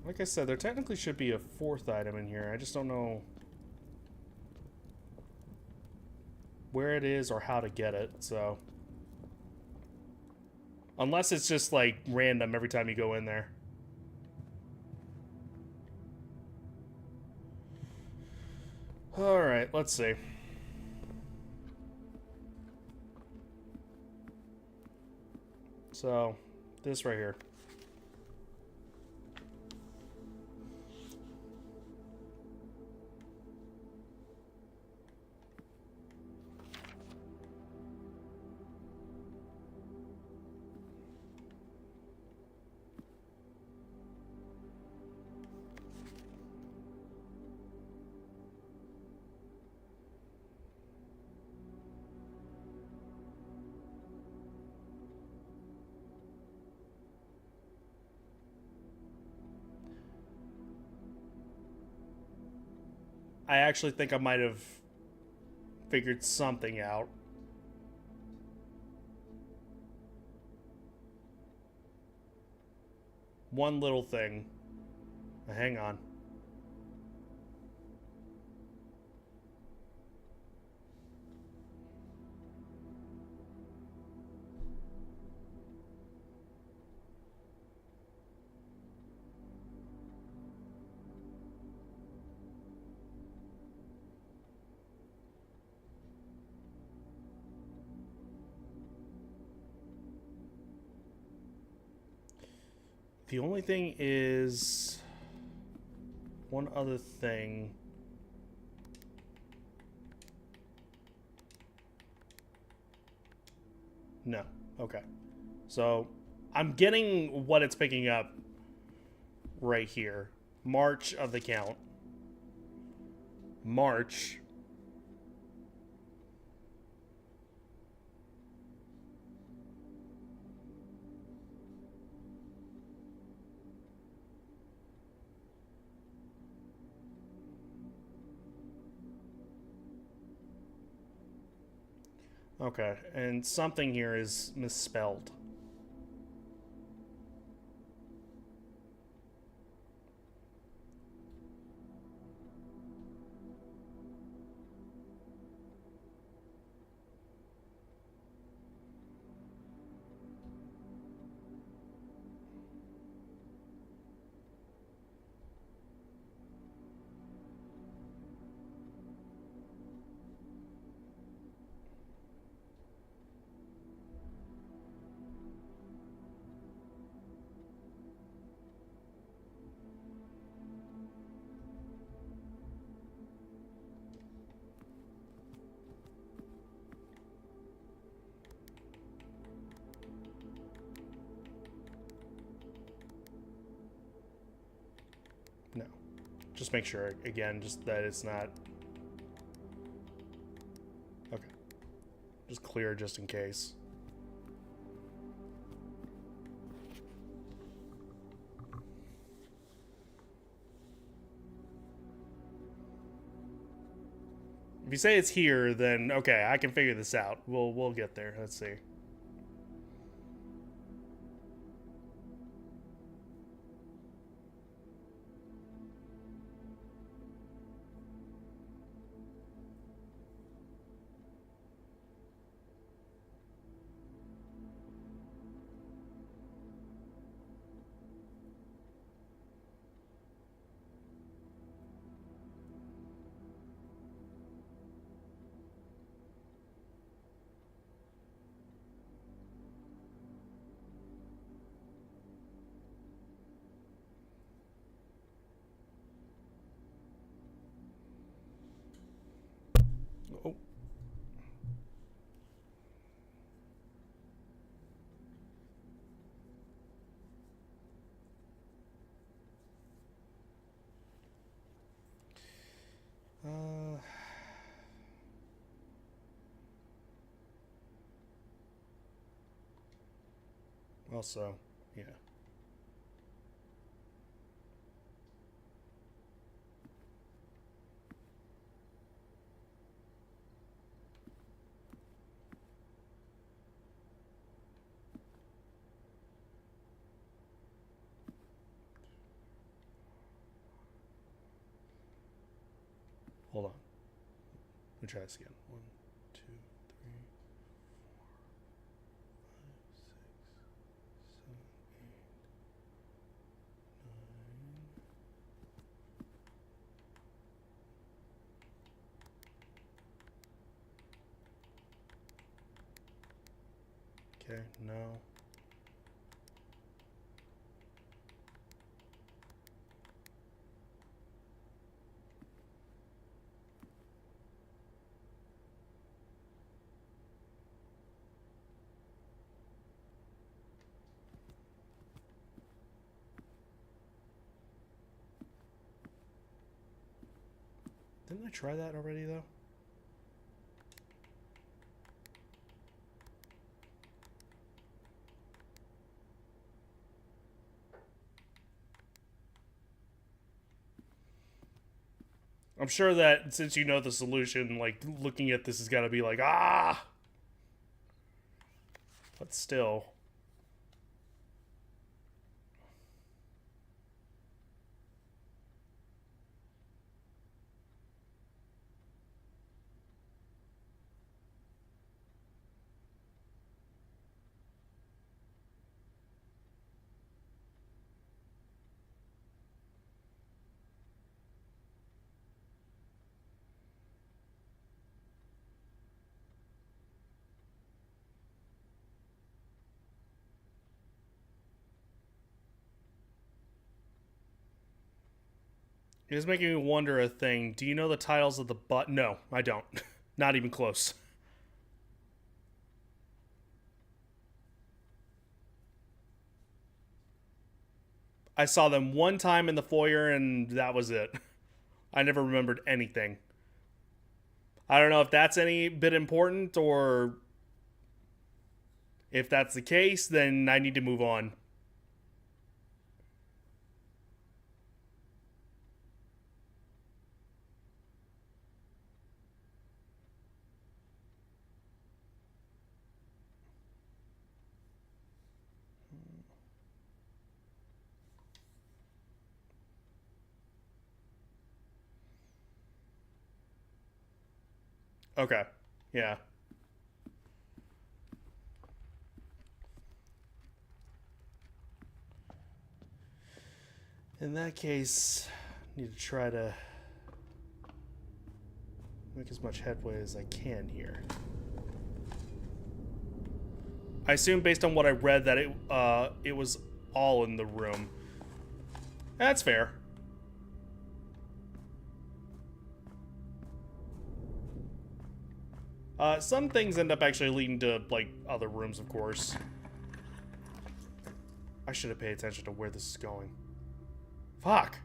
S1: Like I said, there technically should be a fourth item in here. I just don't know where it is or how to get it, so. Unless it's just, like, random every time you go in there. Alright, let's see. So, this right here. I actually think I might have figured something out. One little thing. Hang on. The only thing is one other thing. No. Okay. So I'm getting what it's picking up right here. March of the count. March. Okay, and something here is misspelled. No. Just make sure, again, just that it's not... Okay. Just clear just in case. If you say it's here, then okay, I can figure this out. We'll get there. Let's see. Oh. Also, yeah. Hold on. Let me try this again. 1, 2, 3, 4, 5, 6, 7, 8, 9. Okay, no. Didn't I try that already, though? I'm sure that since you know the solution, like, looking at this has got to be like, ah! But still. It is making me wonder a thing. Do you know the titles of the No, I don't. Not even close. I saw them one time in the foyer and that was it. I never remembered anything. I don't know if that's any bit important or if that's the case, then I need to move on. Okay. Yeah. In that case, I need to try to make as much headway as I can here. I assume based on what I read that it was all in the room. That's fair. Some things end up actually leading to, like, other rooms, of course. I should have paid attention to where this is going. Fuck.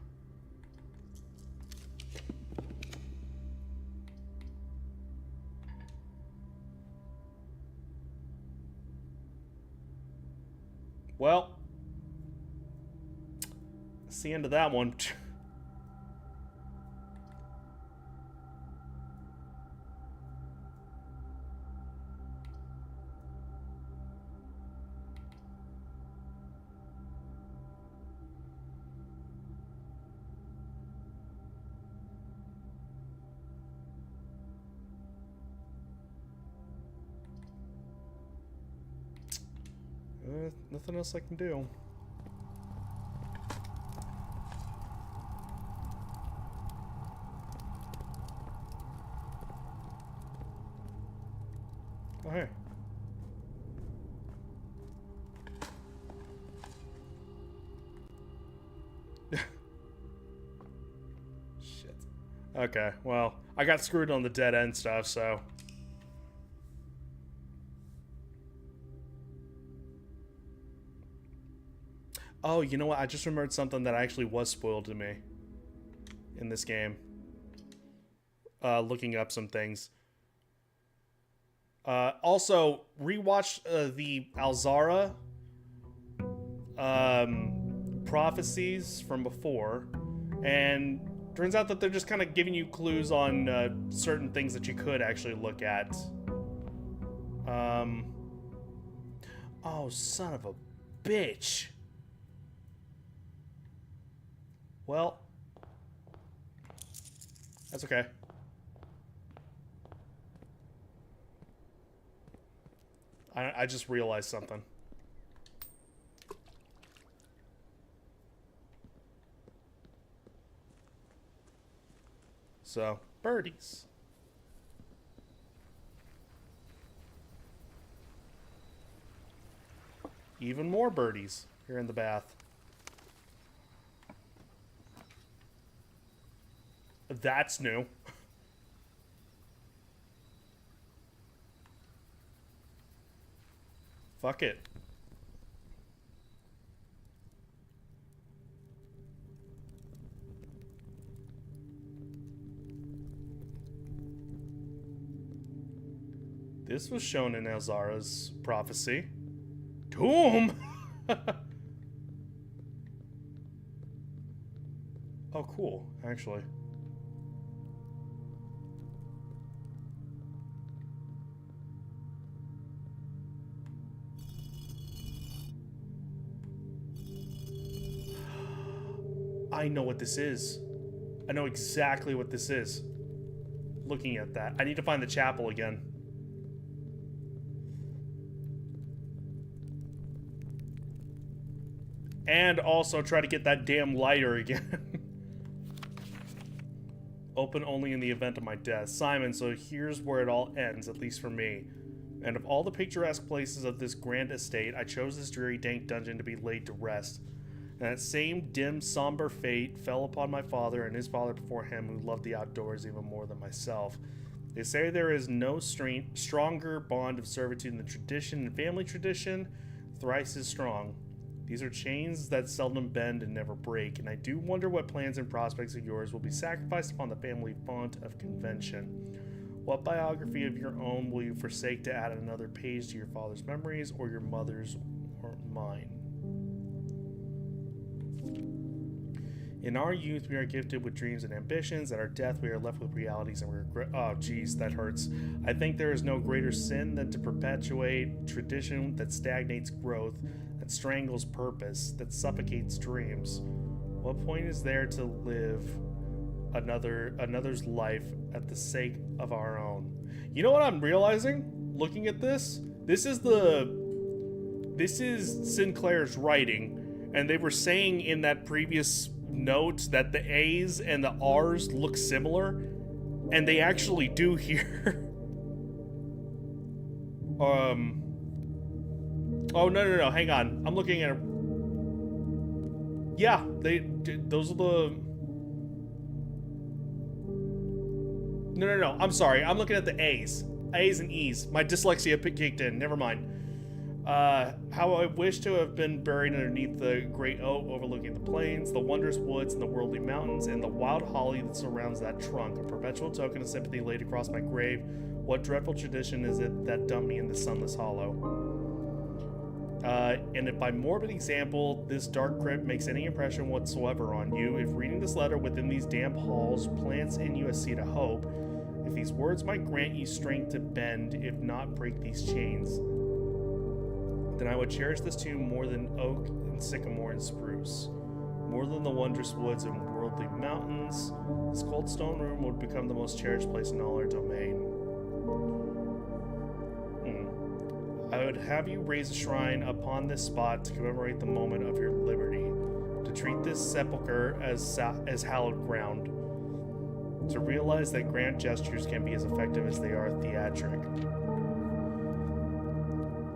S1: Well, that's the end of that one. Nothing else I can do. Oh, hey. Shit. Okay, well, I got screwed on the dead end stuff, so... Oh, you know what? I just remembered something that actually was spoiled to me in this game. Looking up some things. Also, rewatch the Alzara prophecies from before, and turns out that they're just kind of giving you clues on certain things that you could actually look at. Oh, son of a bitch. Well, that's okay. I just realized something. So, birdies. Even more birdies here in the bath. That's new. Fuck it. This was shown in Elzara's prophecy. Doom! Oh, cool, actually. I know what this is. I know exactly what this is. Looking at that. I need to find the chapel again. And also try to get that damn lighter again. Open only in the event of my death. Simon, so here's where it all ends, at least for me. And of all the picturesque places of this grand estate, I chose this dreary, dank dungeon to be laid to rest. And that same dim, somber fate fell upon my father and his father before him, who loved the outdoors even more than myself. They say there is no stronger bond of servitude than tradition, and family tradition thrice as strong. These are chains that seldom bend and never break, and I do wonder what plans and prospects of yours will be sacrificed upon the family font of convention. What biography of your own will you forsake to add another page to your father's memories, or your mother's, or mine? In our youth, we are gifted with dreams and ambitions. At our death, we are left with realities and regret. Oh, geez, that hurts. I think there is no greater sin than to perpetuate tradition that stagnates growth, that strangles purpose, that suffocates dreams. What point is there to live another's life at the sake of our own? You know what I'm realizing? Looking at this? This is Sinclair's writing, and they were saying in that previous note that the A's and the R's look similar, and they actually do here. Oh, no, hang on. I'm looking at yeah, those are the... No, I'm sorry. I'm looking at the A's. A's and E's. My dyslexia kicked in. Never mind. How I wish to have been buried underneath the great oak overlooking the plains, the wondrous woods and the worldly mountains, and the wild holly that surrounds that trunk, a perpetual token of sympathy laid across my grave. What dreadful tradition is it that dumped me in the sunless hollow? And if by morbid example, this dark crypt makes any impression whatsoever on you, if reading this letter within these damp halls plants in you a seed of hope, if these words might grant you strength to bend, if not break these chains, then I would cherish this tomb more than oak and sycamore and spruce, more than the wondrous woods and worldly mountains. This cold stone room would become the most cherished place in all our domain. I would have you raise a shrine upon this spot to commemorate the moment of your liberty, to treat this sepulcher as hallowed ground, to realize that grand gestures can be as effective as they are theatric,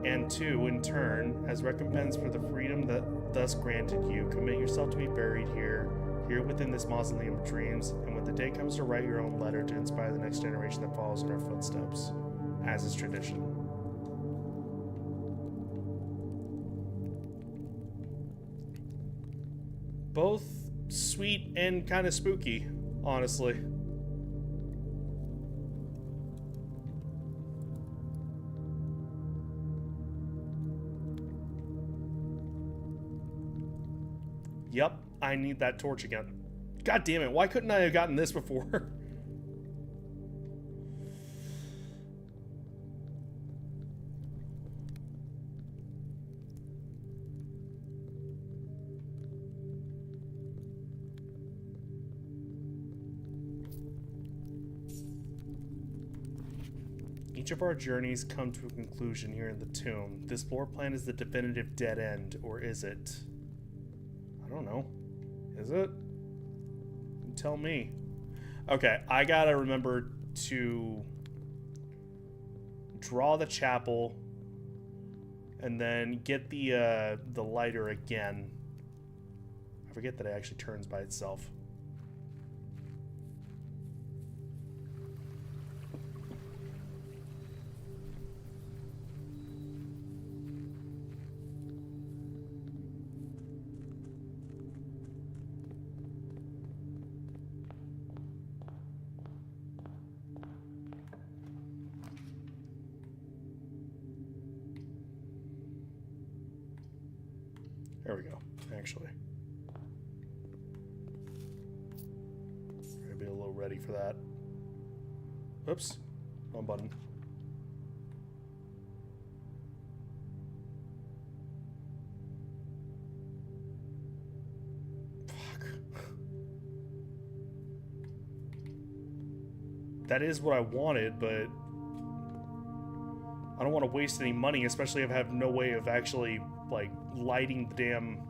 S1: and to, in turn, as recompense for the freedom that thus granted you, commit yourself to be buried here within this mausoleum of dreams, and when the day comes to write your own letter to inspire the next generation that follows in our footsteps, as is tradition. Both sweet and kind of spooky, honestly. Yep, I need that torch again. God damn it, why couldn't I have gotten this before? Each of our journeys come to a conclusion here in the tomb. This floor plan is the definitive dead end, or is it? I don't know. Is it? You tell me. Okay, I gotta remember to draw the chapel and then get the lighter again. I forget that it actually turns by itself. There we go, actually. Gotta be a little ready for that. Oops, wrong button. Fuck. That is what I wanted, but I don't want to waste any money, especially if I have no way of actually, like, lighting the damn...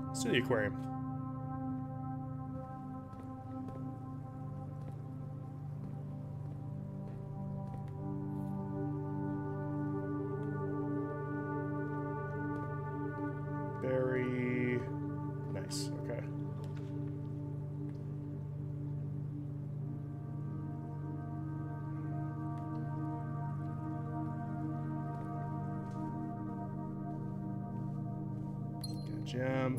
S1: Let's do the aquarium. Very nice, okay. Gem.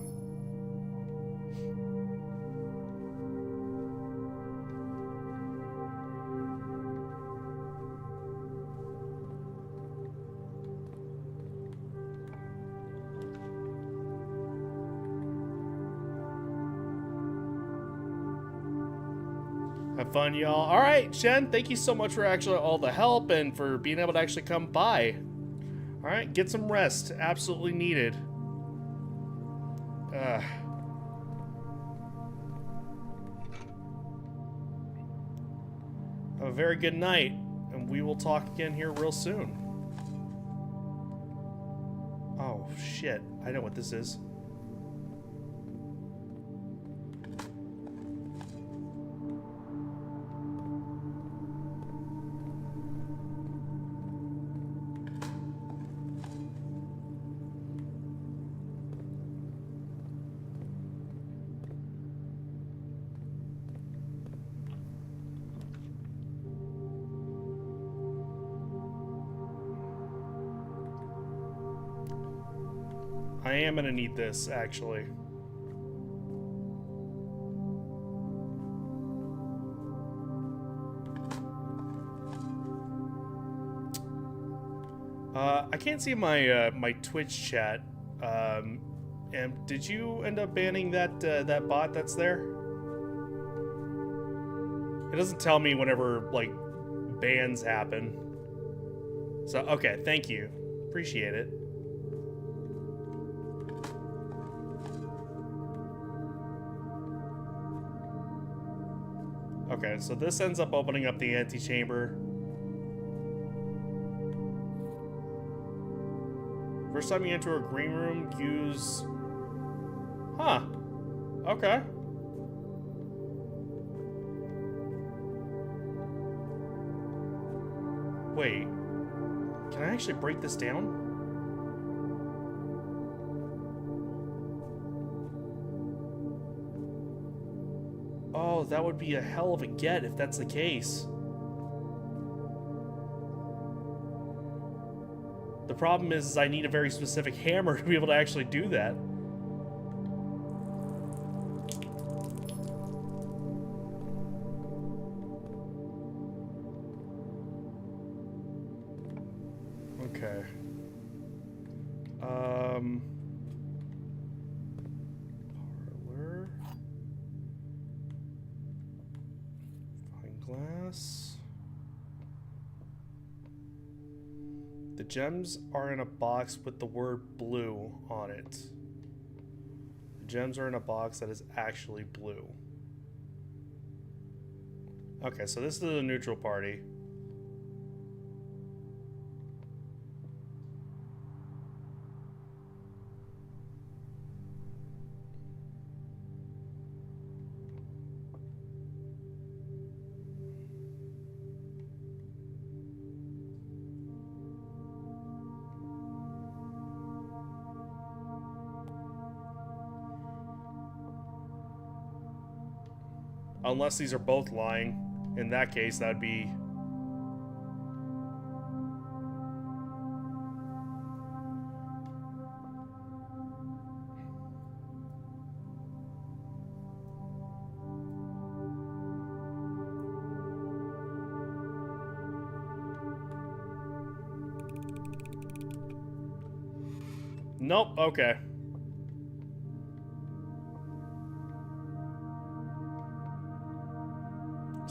S1: Have fun, y'all. All right, Shen, thank you so much for actually all the help and for being able to actually come by. All right, get some rest. Absolutely needed. Have a very good night, and we will talk again here real soon. Oh, shit. I know what this is. I am gonna need this, actually. I can't see my my Twitch chat. And did you end up banning that that bot that's there? It doesn't tell me whenever like bans happen. So okay, thank you, appreciate it. Okay, so this ends up opening up the antechamber. First time you enter a green room, use... Huh. Okay. Wait. Can I actually break this down? Oh, that would be a hell of a get if that's the case. The problem is I need a very specific hammer to be able to actually do that. Okay. Parlor. Fine glass. The gems are in a box with the word blue on it. The gems are in a box that is actually blue. Okay, so this is the neutral party. Unless these are both lying. In that case, that'd be... Nope, okay.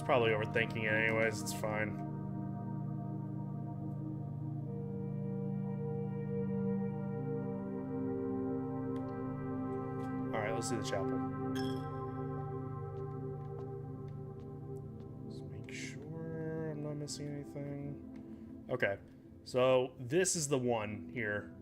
S1: Probably overthinking it anyways, it's fine. Alright, let's do the chapel. Just make sure I'm not missing anything. Okay, so this is the one here.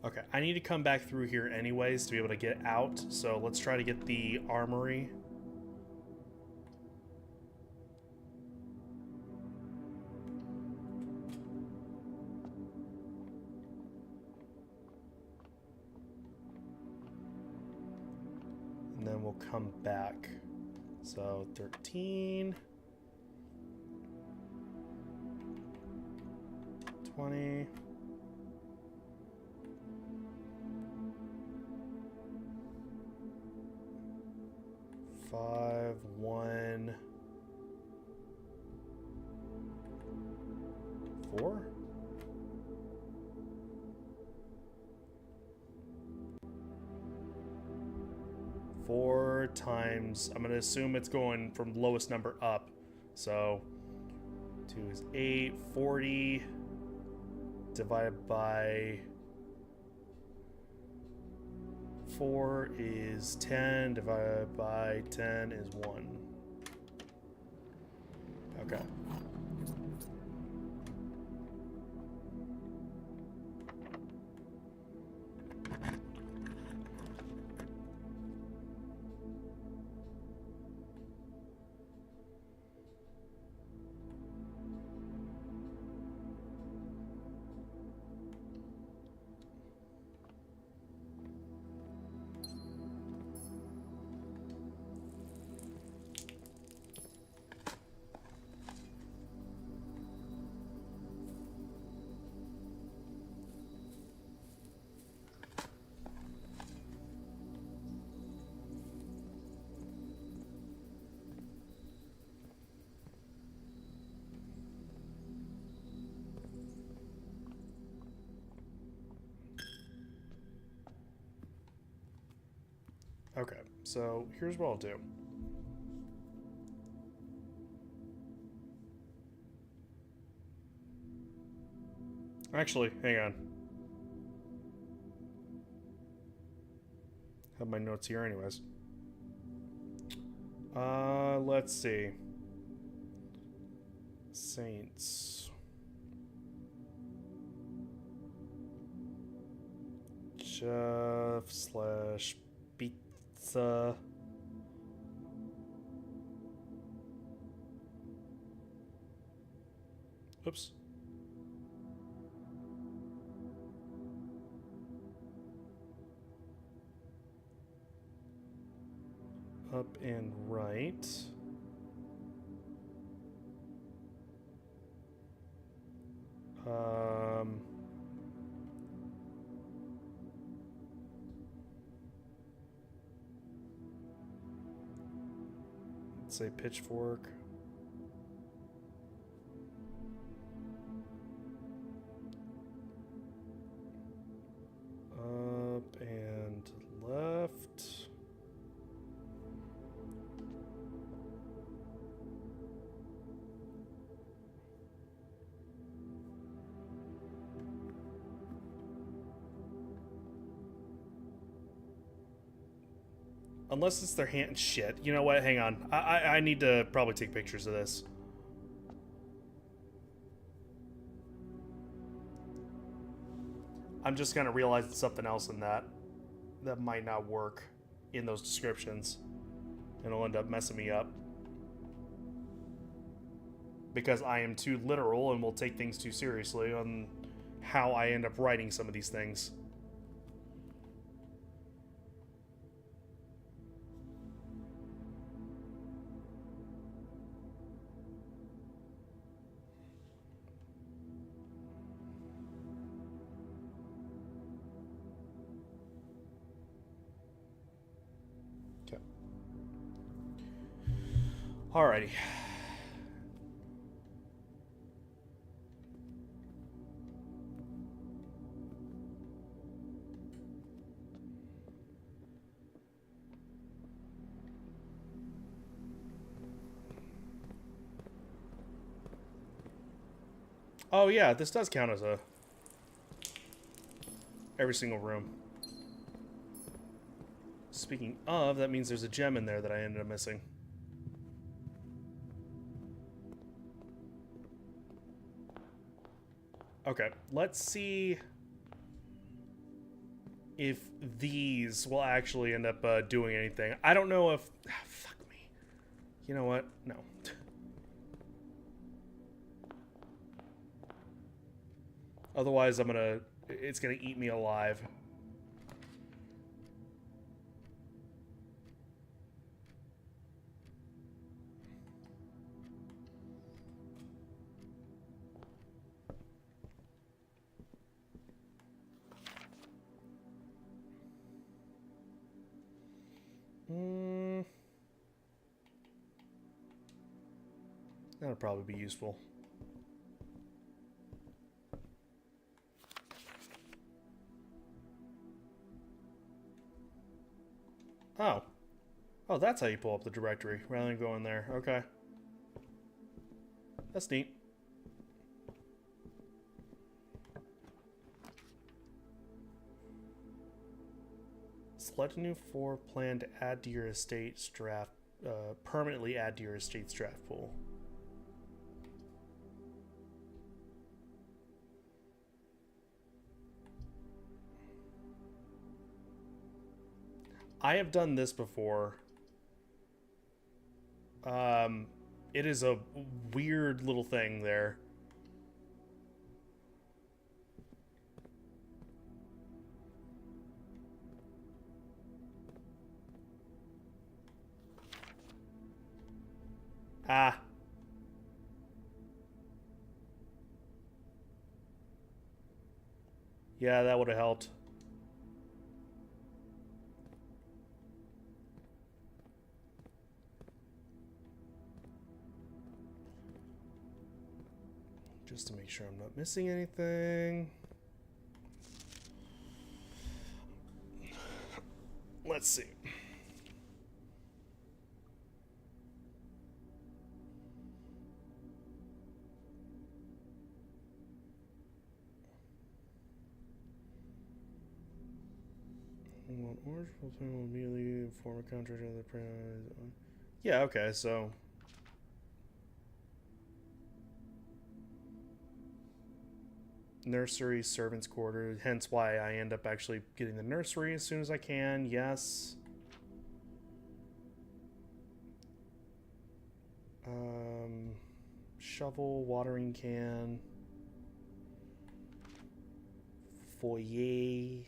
S1: Okay, I need to come back through here anyways to be able to get out, so let's try to get the armory. And then we'll come back. So 13, 20. 5, 1, 4. Four times, I'm gonna assume it's going from lowest number up. So 2 is 8, 40 divided by 4 is 10, divided by 10 is 1. Okay. Okay, so here's what I'll do. Actually, hang on. Have my notes here anyways. Let's see. Saints. Chef slash pizza. Oops. Up and right. Let's say pitchfork. Up and left. Unless it's their hand. Shit. You know what? Hang on. I need to probably take pictures of this. I'm just gonna realize something else in that might not work in those descriptions, and it'll end up messing me up because I am too literal and will take things too seriously on how I end up writing some of these things. Alrighty. Oh yeah, this does count as a every single room. Speaking of, that means there's a gem in there that I ended up missing. Okay, let's see if these will actually end up doing anything. I don't know if... fuck me. You know what? No. Otherwise, I'm gonna... it's gonna eat me alive. That'll probably be useful. Oh. Oh, that's how you pull up the directory, rather than going there. Okay. That's neat. Select a new floor plan to add to your estate's draft, permanently add to your estate's draft pool. I have done this before. It is a weird little thing there. Ah. Yeah, that would have helped. Just to make sure I'm not missing anything. Let's see. on orange, will immediately form a contract on the prize. Yeah, okay, so nursery, servants' quarters, hence why I end up actually getting the nursery as soon as I can. Yes. Shovel, watering can, foyer.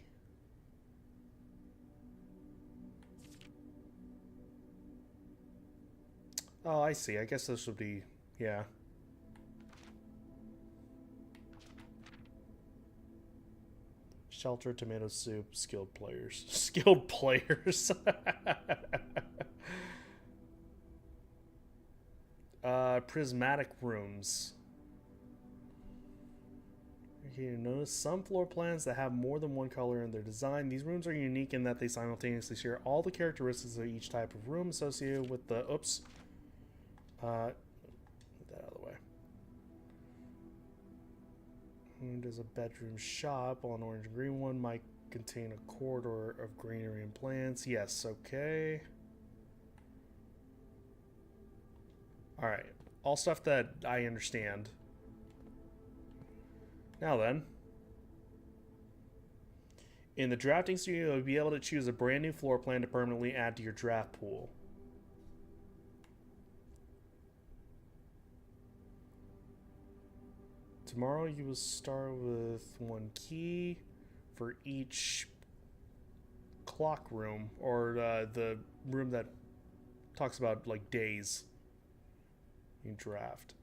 S1: Oh, I see. I guess this would be, yeah. Shelter, tomato soup, skilled players. Skilled players. Prismatic rooms. You notice some floor plans that have more than one color in their design. These rooms are unique in that they simultaneously share all the characteristics of each type of room associated with the... Oops. Get that out of the way. There's a bedroom shop. An orange and green one might contain a corridor of greenery and plants. Yes, okay. Alright. All stuff that I understand. Now then. In the drafting studio, you'll be able to choose a brand new floor plan to permanently add to your draft pool. Tomorrow you will start with 1 key for each clock room, or the room that talks about like days. You draft.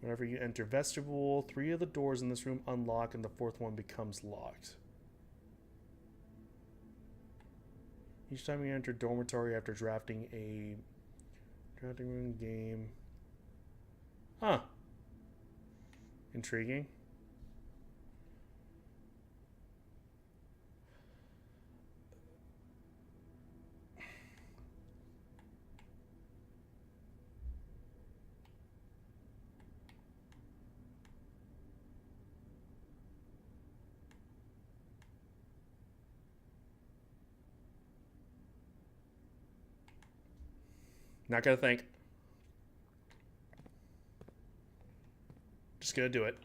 S1: Whenever you enter vestibule, 3 of the doors in this room unlock and the 4th one becomes locked. Each time you enter dormitory after drafting a drafting room game. Huh. Intriguing. Not gonna think. Just gonna do it.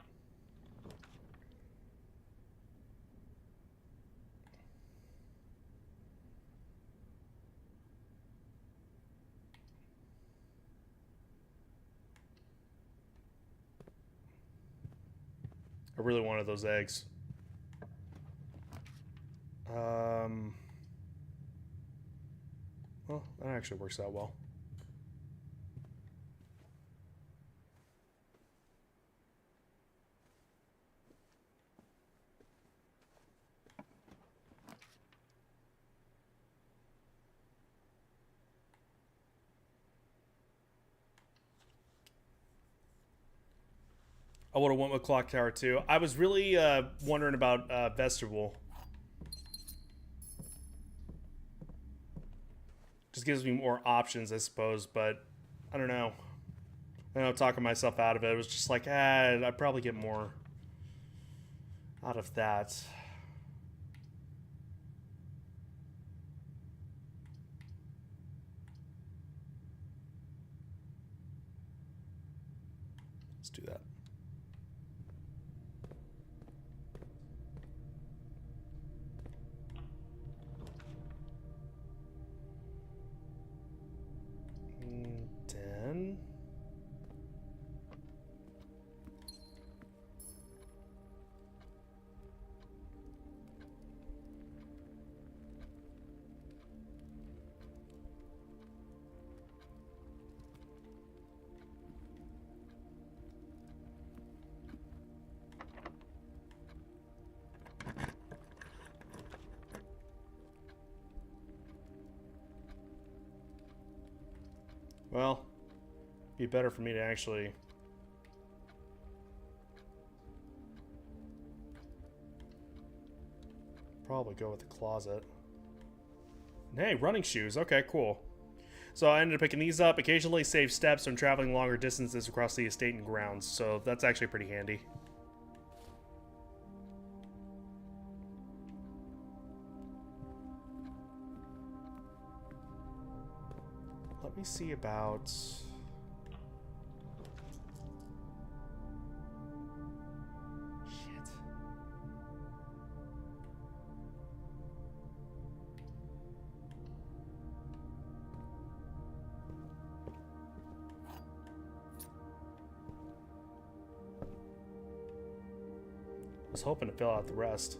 S1: I really wanted those eggs. Well, that actually works out well. I would have went with Clock Tower too. I was really wondering about Vestibule. Just gives me more options, I suppose, but I don't know. I know, talking myself out of it. It was just like, I'd probably get more out of that. Let's do that. Well, be better for me to actually probably go with the closet. Hey, running shoes. Okay, cool. So I ended up picking these up. Occasionally save steps when traveling longer distances across the estate and grounds. So that's actually pretty handy. let me see about... Shit. I was hoping to fill out the rest.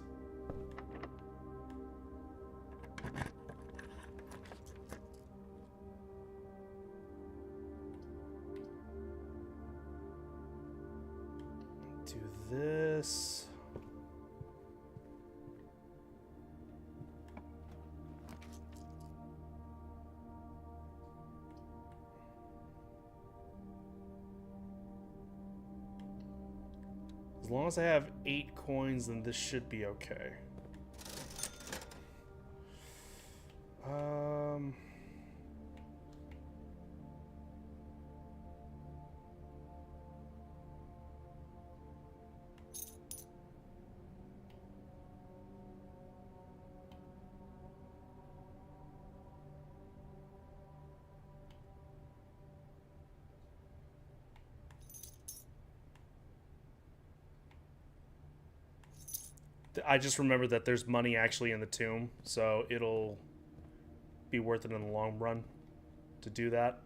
S1: Do this. As long as I have 8 coins, then this should be okay. I just remembered that there's money actually in the tomb, so it'll be worth it in the long run to do that.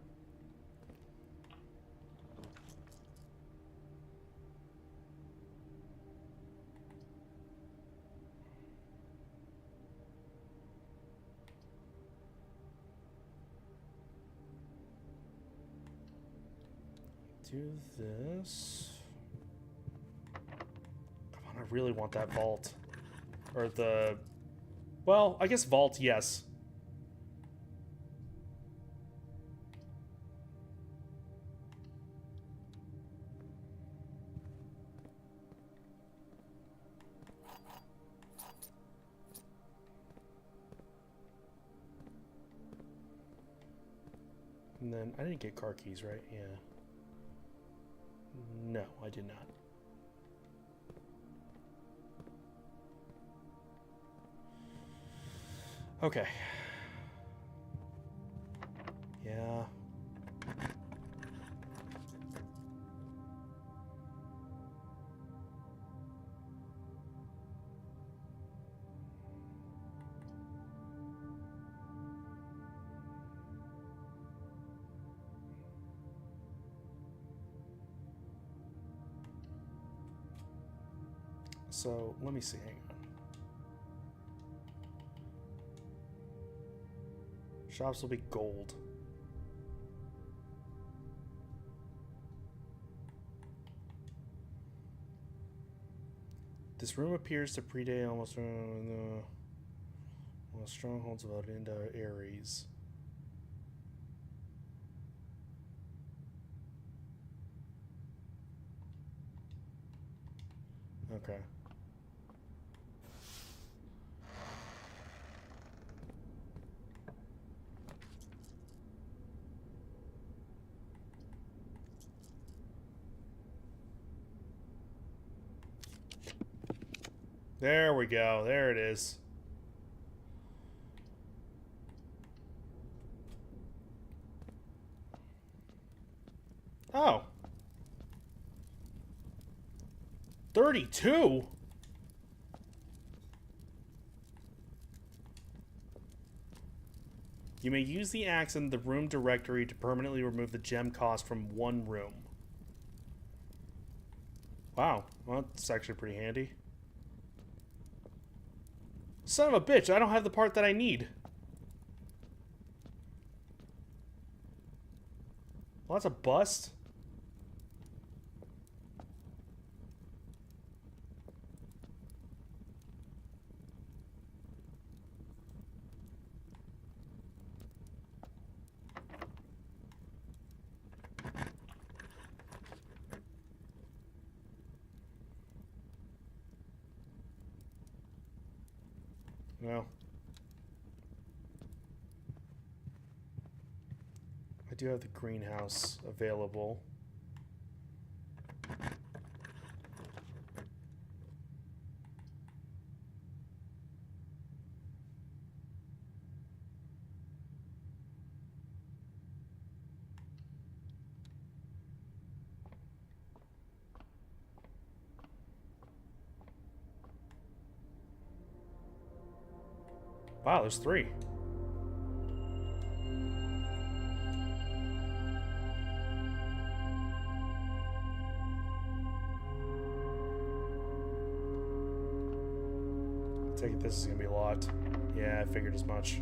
S1: Do this. Come on, I really want that vault. Or the... Well, I guess vault, yes. And then, I didn't get car keys, right? Yeah. No, I did not. Okay. Yeah. So, let me see. Hang on. Shops will be gold. This room appears to predate almost the strongholds of Odinda Ares. Okay. There we go. There it is. Oh. 32? You may use the axe in the room directory to permanently remove the gem cost from one room. Wow. Well, that's actually pretty handy. Son of a bitch, I don't have the part that I need. Well, that's a bust. Well, I do have the greenhouse available. Wow, there's 3. I take it this is gonna be a lot. Yeah, I figured as much.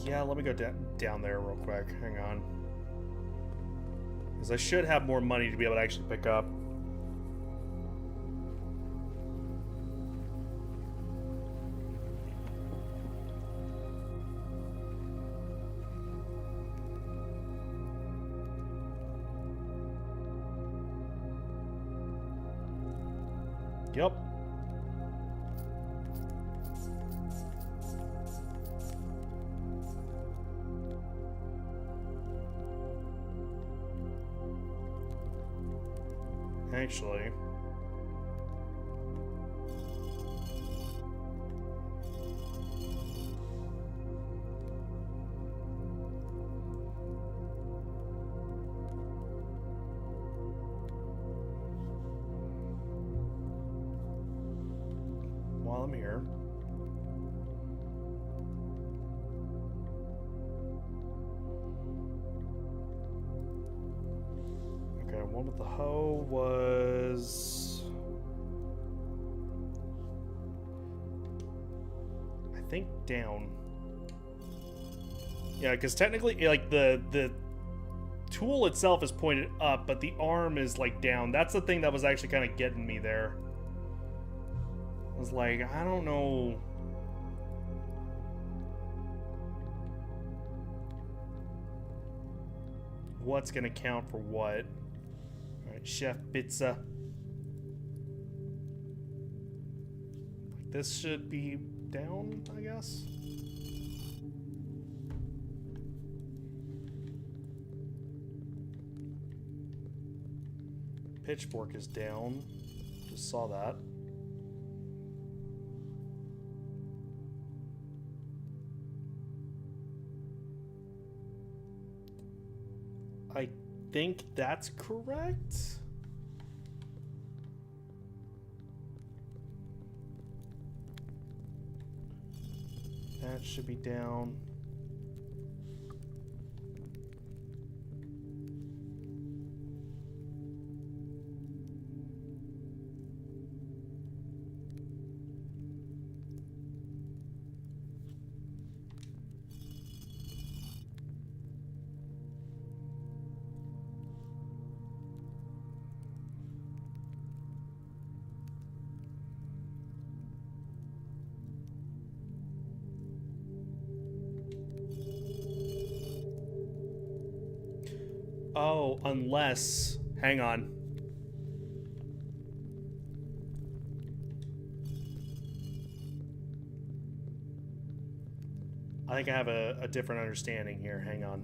S1: Yeah, let me go down there real quick. Hang on. Because I should have more money to be able to actually pick up. Yep. Actually, while I'm here, okay, one with the hoe was, I think, down. Yeah, because technically, like, the tool itself is pointed up, but the arm is, like, down. That's the thing that was actually kind of getting me there. I was like, I don't know. What's gonna count for what? Alright, Chef Pizza. This should be down, I guess. Pitchfork is down. Just saw that. I think that's correct. That should be down. Oh, unless... Hang on. I think I have a different understanding here. Hang on.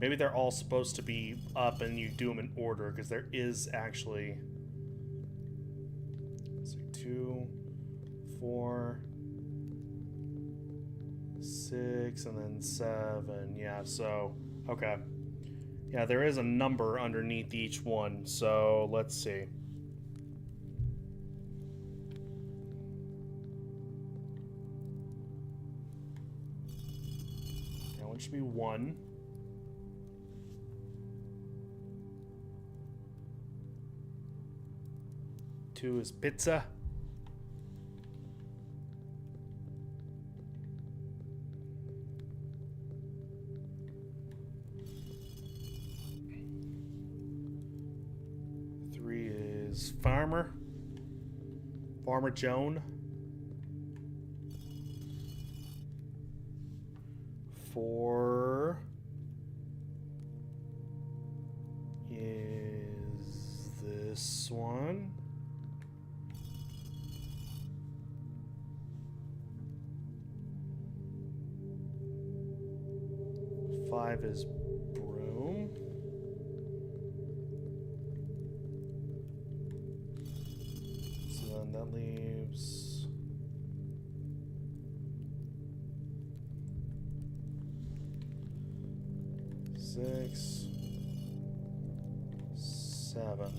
S1: Maybe they're all supposed to be up and you do them in order, because there is actually... Let's see, 2, 4... 6 and then 7. Yeah, so okay. Yeah, there is a number underneath each one. So let's see. That one should be 1. 2 is pizza. Farmer. Farmer Joan. 4 is this one. 5 is broom. That leaves 6, 7.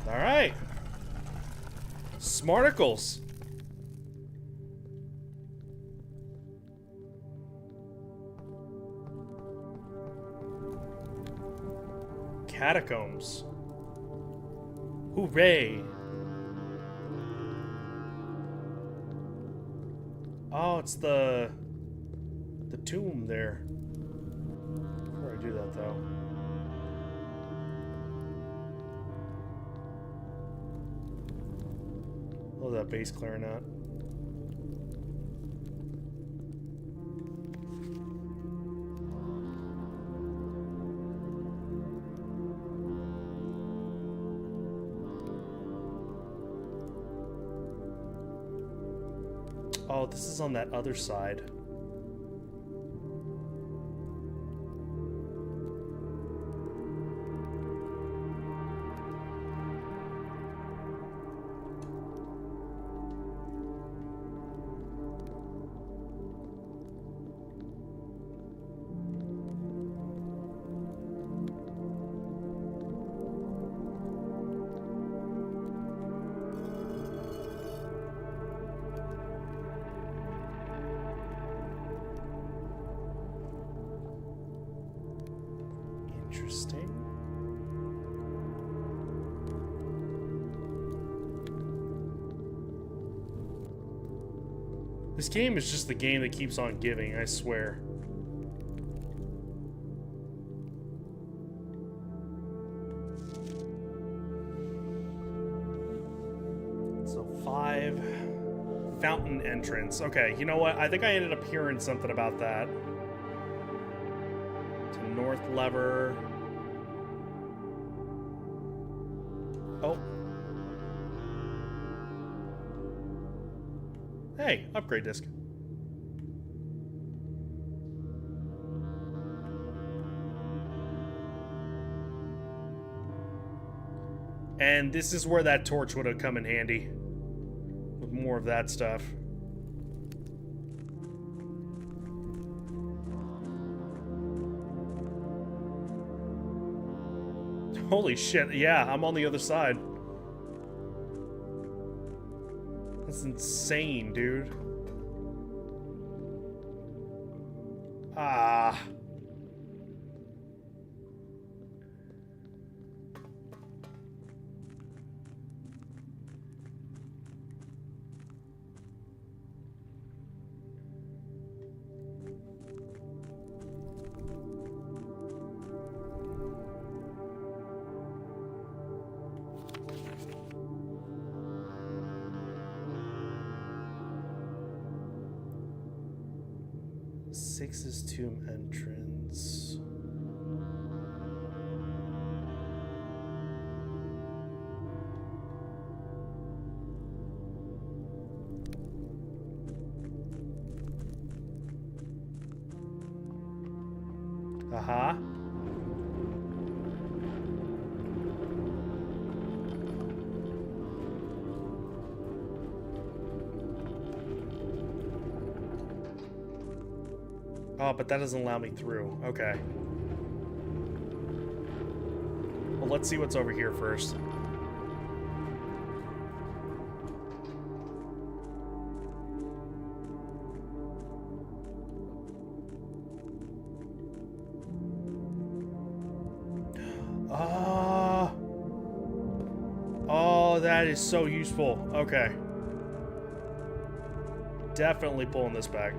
S1: All right, smarticles. Catacombs. Hooray! Oh, it's the tomb there. Before I do that, though. Oh, that bass clarinet. Oh, this is on that other side. Interesting. This game is just the game that keeps on giving, I swear. So 5. Fountain entrance. Okay, you know what? I think I ended up hearing something about that. To north lever. Oh. Hey, upgrade disc. And this is where that torch would have come in handy. With more of that stuff. Holy shit, yeah, I'm on the other side. That's insane, dude. Ah. Six is tomb entrance. Aha. Oh, but that doesn't allow me through. Okay. Well, let's see what's over here first. Oh, that is so useful. Okay. Definitely pulling this back.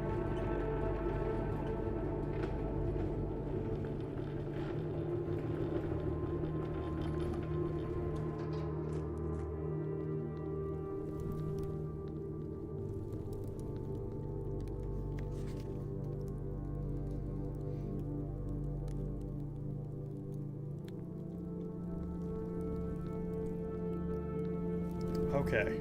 S1: Okay.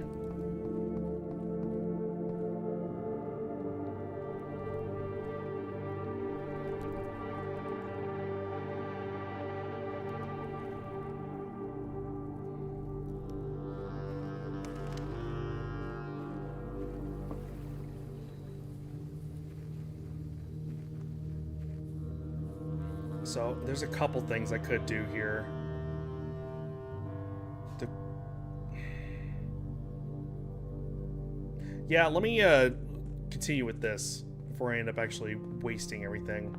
S1: So, there's a couple things I could do here. Yeah, let me continue with this before I end up actually wasting everything.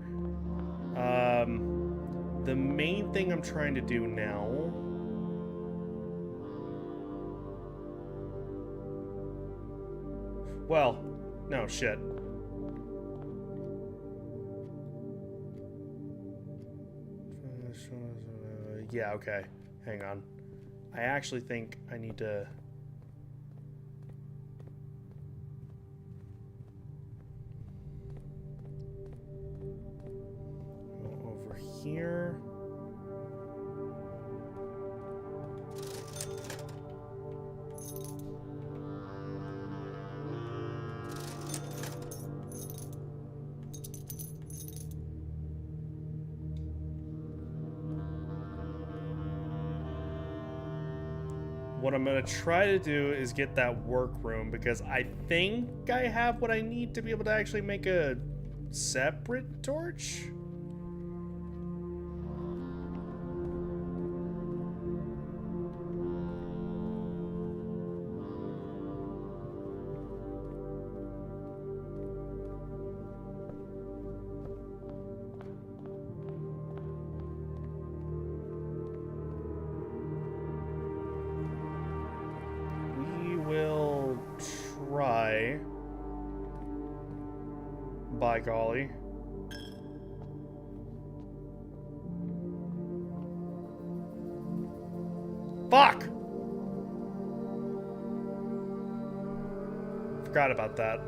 S1: The main thing I'm trying to do now... Well, no, shit. Yeah, okay. Hang on. I actually think I need to... go over here. What I'm going to try to do is get that workroom, because I think I have what I need to be able to actually make a separate torch. By golly. Fuck! Forgot about that.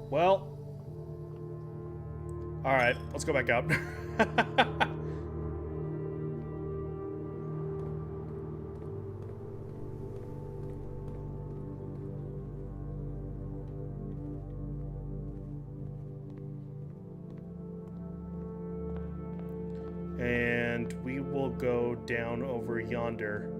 S1: Well. Alright, let's go back out. And we will go down over yonder.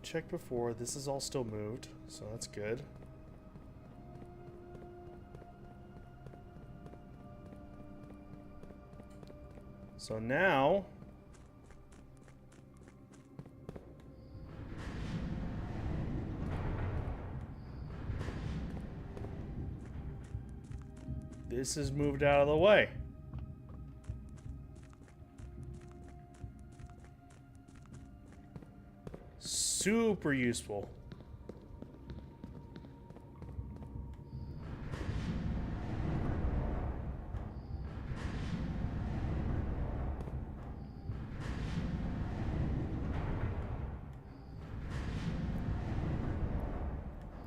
S1: Checked before, this is all still moved, so that's good. So now... this is moved out of the way. Super useful.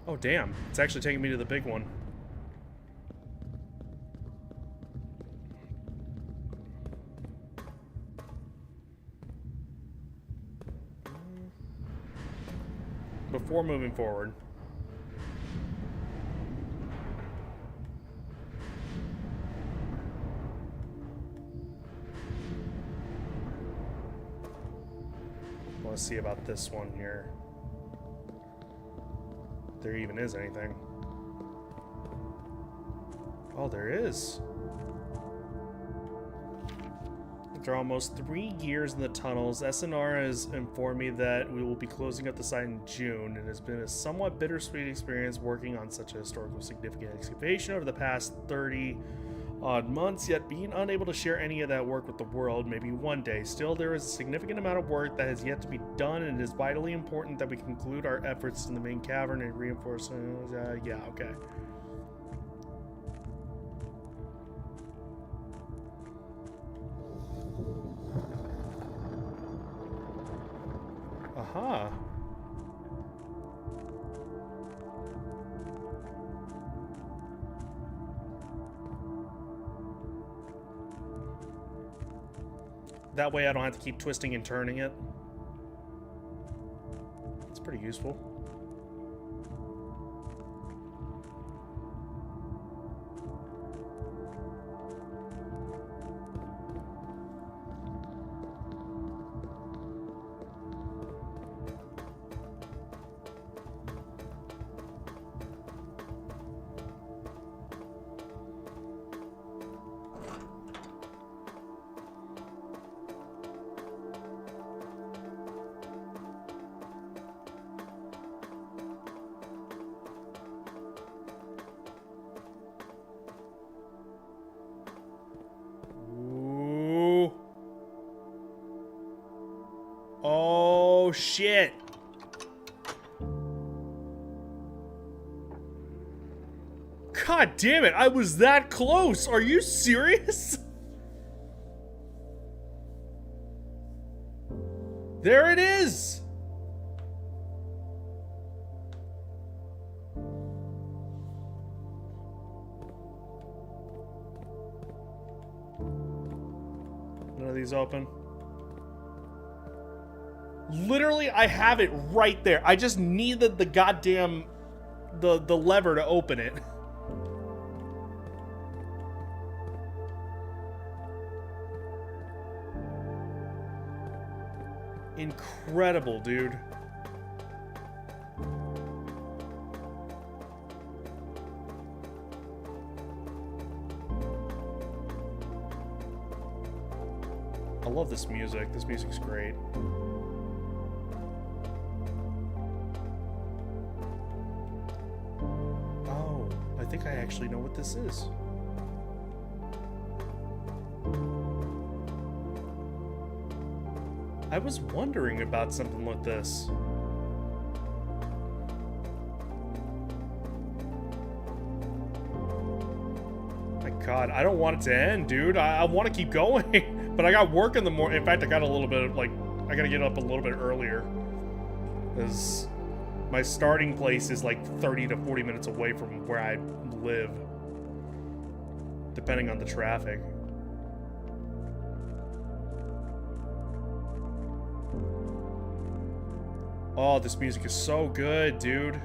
S1: Oh, damn. It's actually taking me to the big one. Before moving forward. Let's see about this one here. If there even is anything. Oh, there is. After almost 3 years in the tunnels, SNR has informed me that we will be closing up the site in June. It has been a somewhat bittersweet experience working on such a historical significant excavation over the past 30 odd months, yet being unable to share any of that work with the world. Maybe one day. Still, there is a significant amount of work that has yet to be done, and it is vitally important that we conclude our efforts in the main cavern and reinforce. Yeah, okay. Aha. That way I don't have to keep twisting and turning it. It's pretty useful. Oh, shit. God damn it, I was that close. Are you serious? There it is. None of these open. Literally, I have it right there. I just needed the goddamn the lever to open it. Incredible, dude. I love this music. This music's great. Oh, I think I actually know what this is. I was wondering about something like this. My God, I don't want it to end, dude. I want to keep going, but I got work in the morning. In fact, I got a little bit of, like, I gotta get up a little bit earlier, because my starting place is like 30 to 40 minutes away from where I live, depending on the traffic. Oh, this music is so good, dude.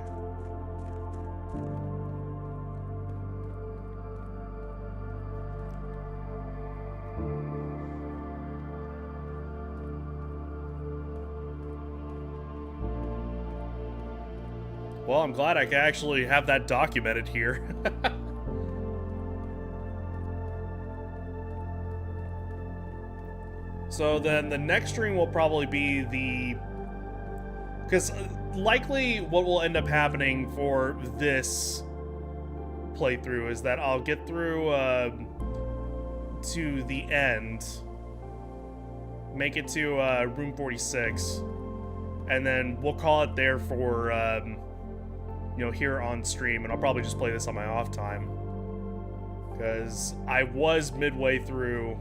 S1: Well, I'm glad I can actually have that documented here. So then the next stream will probably be the... Because likely what will end up happening for this playthrough is that I'll get through to the end, make it to room 46, and then we'll call it there for, you know, here on stream, and I'll probably just play this on my off time. Because I was midway through...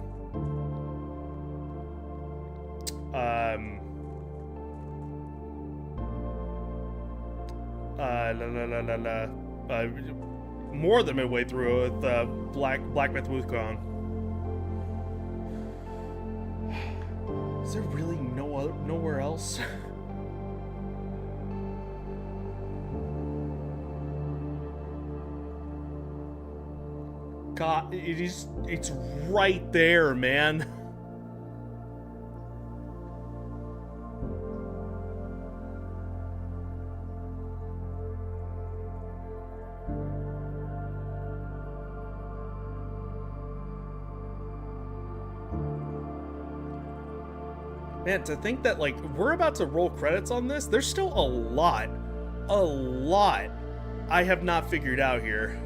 S1: more than midway through with Black Myth Wukong. Is there really nowhere else? God, it's right there, man. Man, to think that, like, we're about to roll credits on this, there's still a lot I have not figured out here.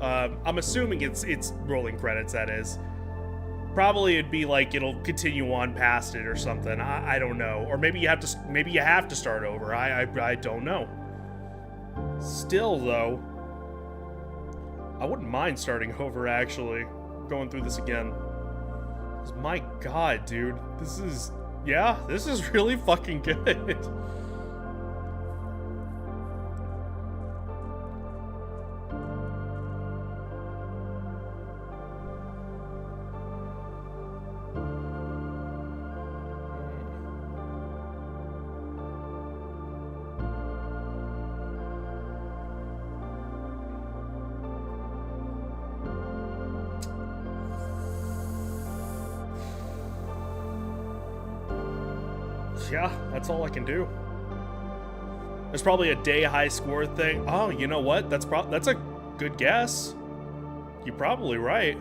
S1: I'm assuming it's rolling credits, that is. Probably it'd be like it'll continue on past it or something. I don't know. Or maybe you have to start over. I don't know. Still though, I wouldn't mind starting over, actually. Going through this again. 'Cause my god, dude. This is really fucking good. Yeah, that's all I can do. There's probably a day high score thing. Oh, you know what? That's a good guess. You're probably right.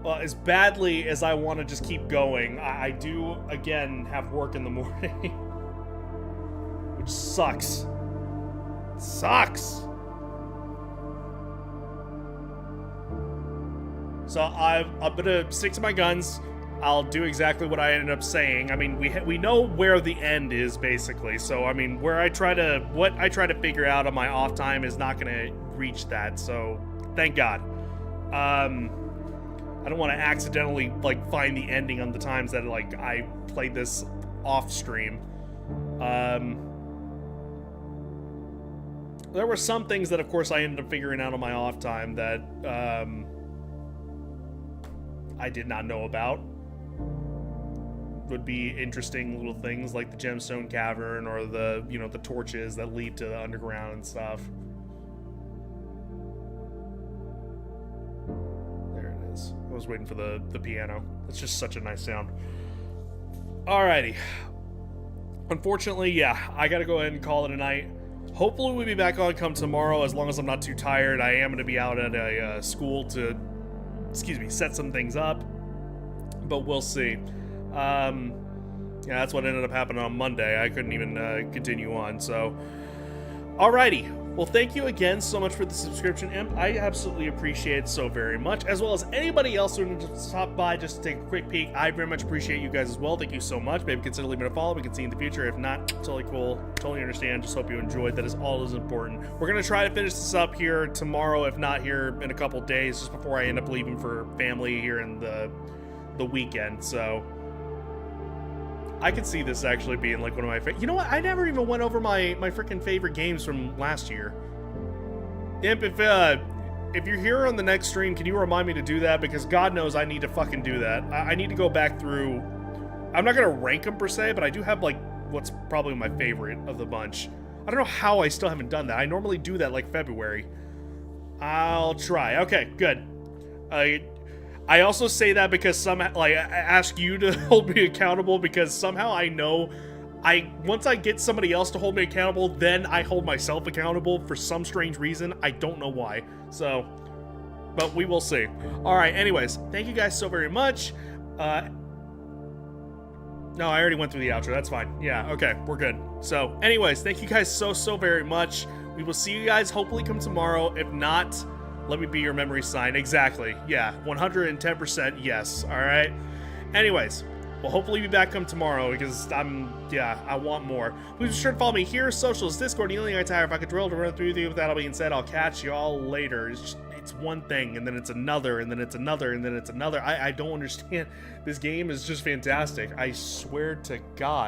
S1: Well, as badly as I want to just keep going, I do, again, have work in the morning. Which sucks. Sucks! So I'm gonna stick to my guns. I'll do exactly what I ended up saying. I mean, we know where the end is, basically. So, I mean, what I try to figure out on my off time is not gonna reach that. So, thank God. I don't want to accidentally, like, find the ending on the times that, like, I played this off stream. There were some things that, of course, I ended up figuring out on my off time that, I did not know about. Would be interesting little things like the gemstone cavern or the, you know, the torches that lead to the underground and stuff. There it is. I was waiting for the piano. It's just such a nice sound. Alrighty. Unfortunately, yeah, I gotta go ahead and call it a night. Hopefully we'll be back on come tomorrow, as long as I'm not too tired. I am gonna be out at a school to, set some things up, but we'll see. Yeah, that's what ended up happening on Monday. I couldn't even continue on, so. Alrighty. Well, thank you again so much for the subscription, Imp. I absolutely appreciate it so very much, as well as anybody else who stopped by just to take a quick peek. I very much appreciate you guys as well. Thank you so much. Maybe consider leaving a follow. We can see in the future. If not, totally cool. Totally understand. Just hope you enjoyed. That is all that is important. We're going to try to finish this up here tomorrow, if not here in a couple days, just before I end up leaving for family here in the weekend. So I could see this actually being like one of my favorite. You know what? I never even went over my freaking favorite games from last year. Imp, if you're here on the next stream, can you remind me to do that? Because God knows I need to fucking do that. I need to go back through. I'm not gonna rank them per se, but I do have like what's probably my favorite of the bunch. I don't know how I still haven't done that. I normally do that like February. I'll try. Okay, good. I also say that because somehow, like, I ask you to hold me accountable because somehow I know once I get somebody else to hold me accountable, then I hold myself accountable for some strange reason. I don't know why. So, but we will see. All right, anyways, thank you guys so very much. No, I already went through the outro. That's fine. Yeah, okay, we're good. So, anyways, thank you guys so very much. We will see you guys hopefully come tomorrow. If not, let me be your memory sign. Exactly. Yeah, 110% yes. All right. Anyways, we'll hopefully be back come tomorrow because I want more. Please be sure to follow me here, socials, Discord, anything I tire if I could drill to run through with you. With that all being said, I'll catch you all later. It's one thing, and then it's another, and then it's another, and then it's another. I don't understand. This game is just fantastic. I swear to God.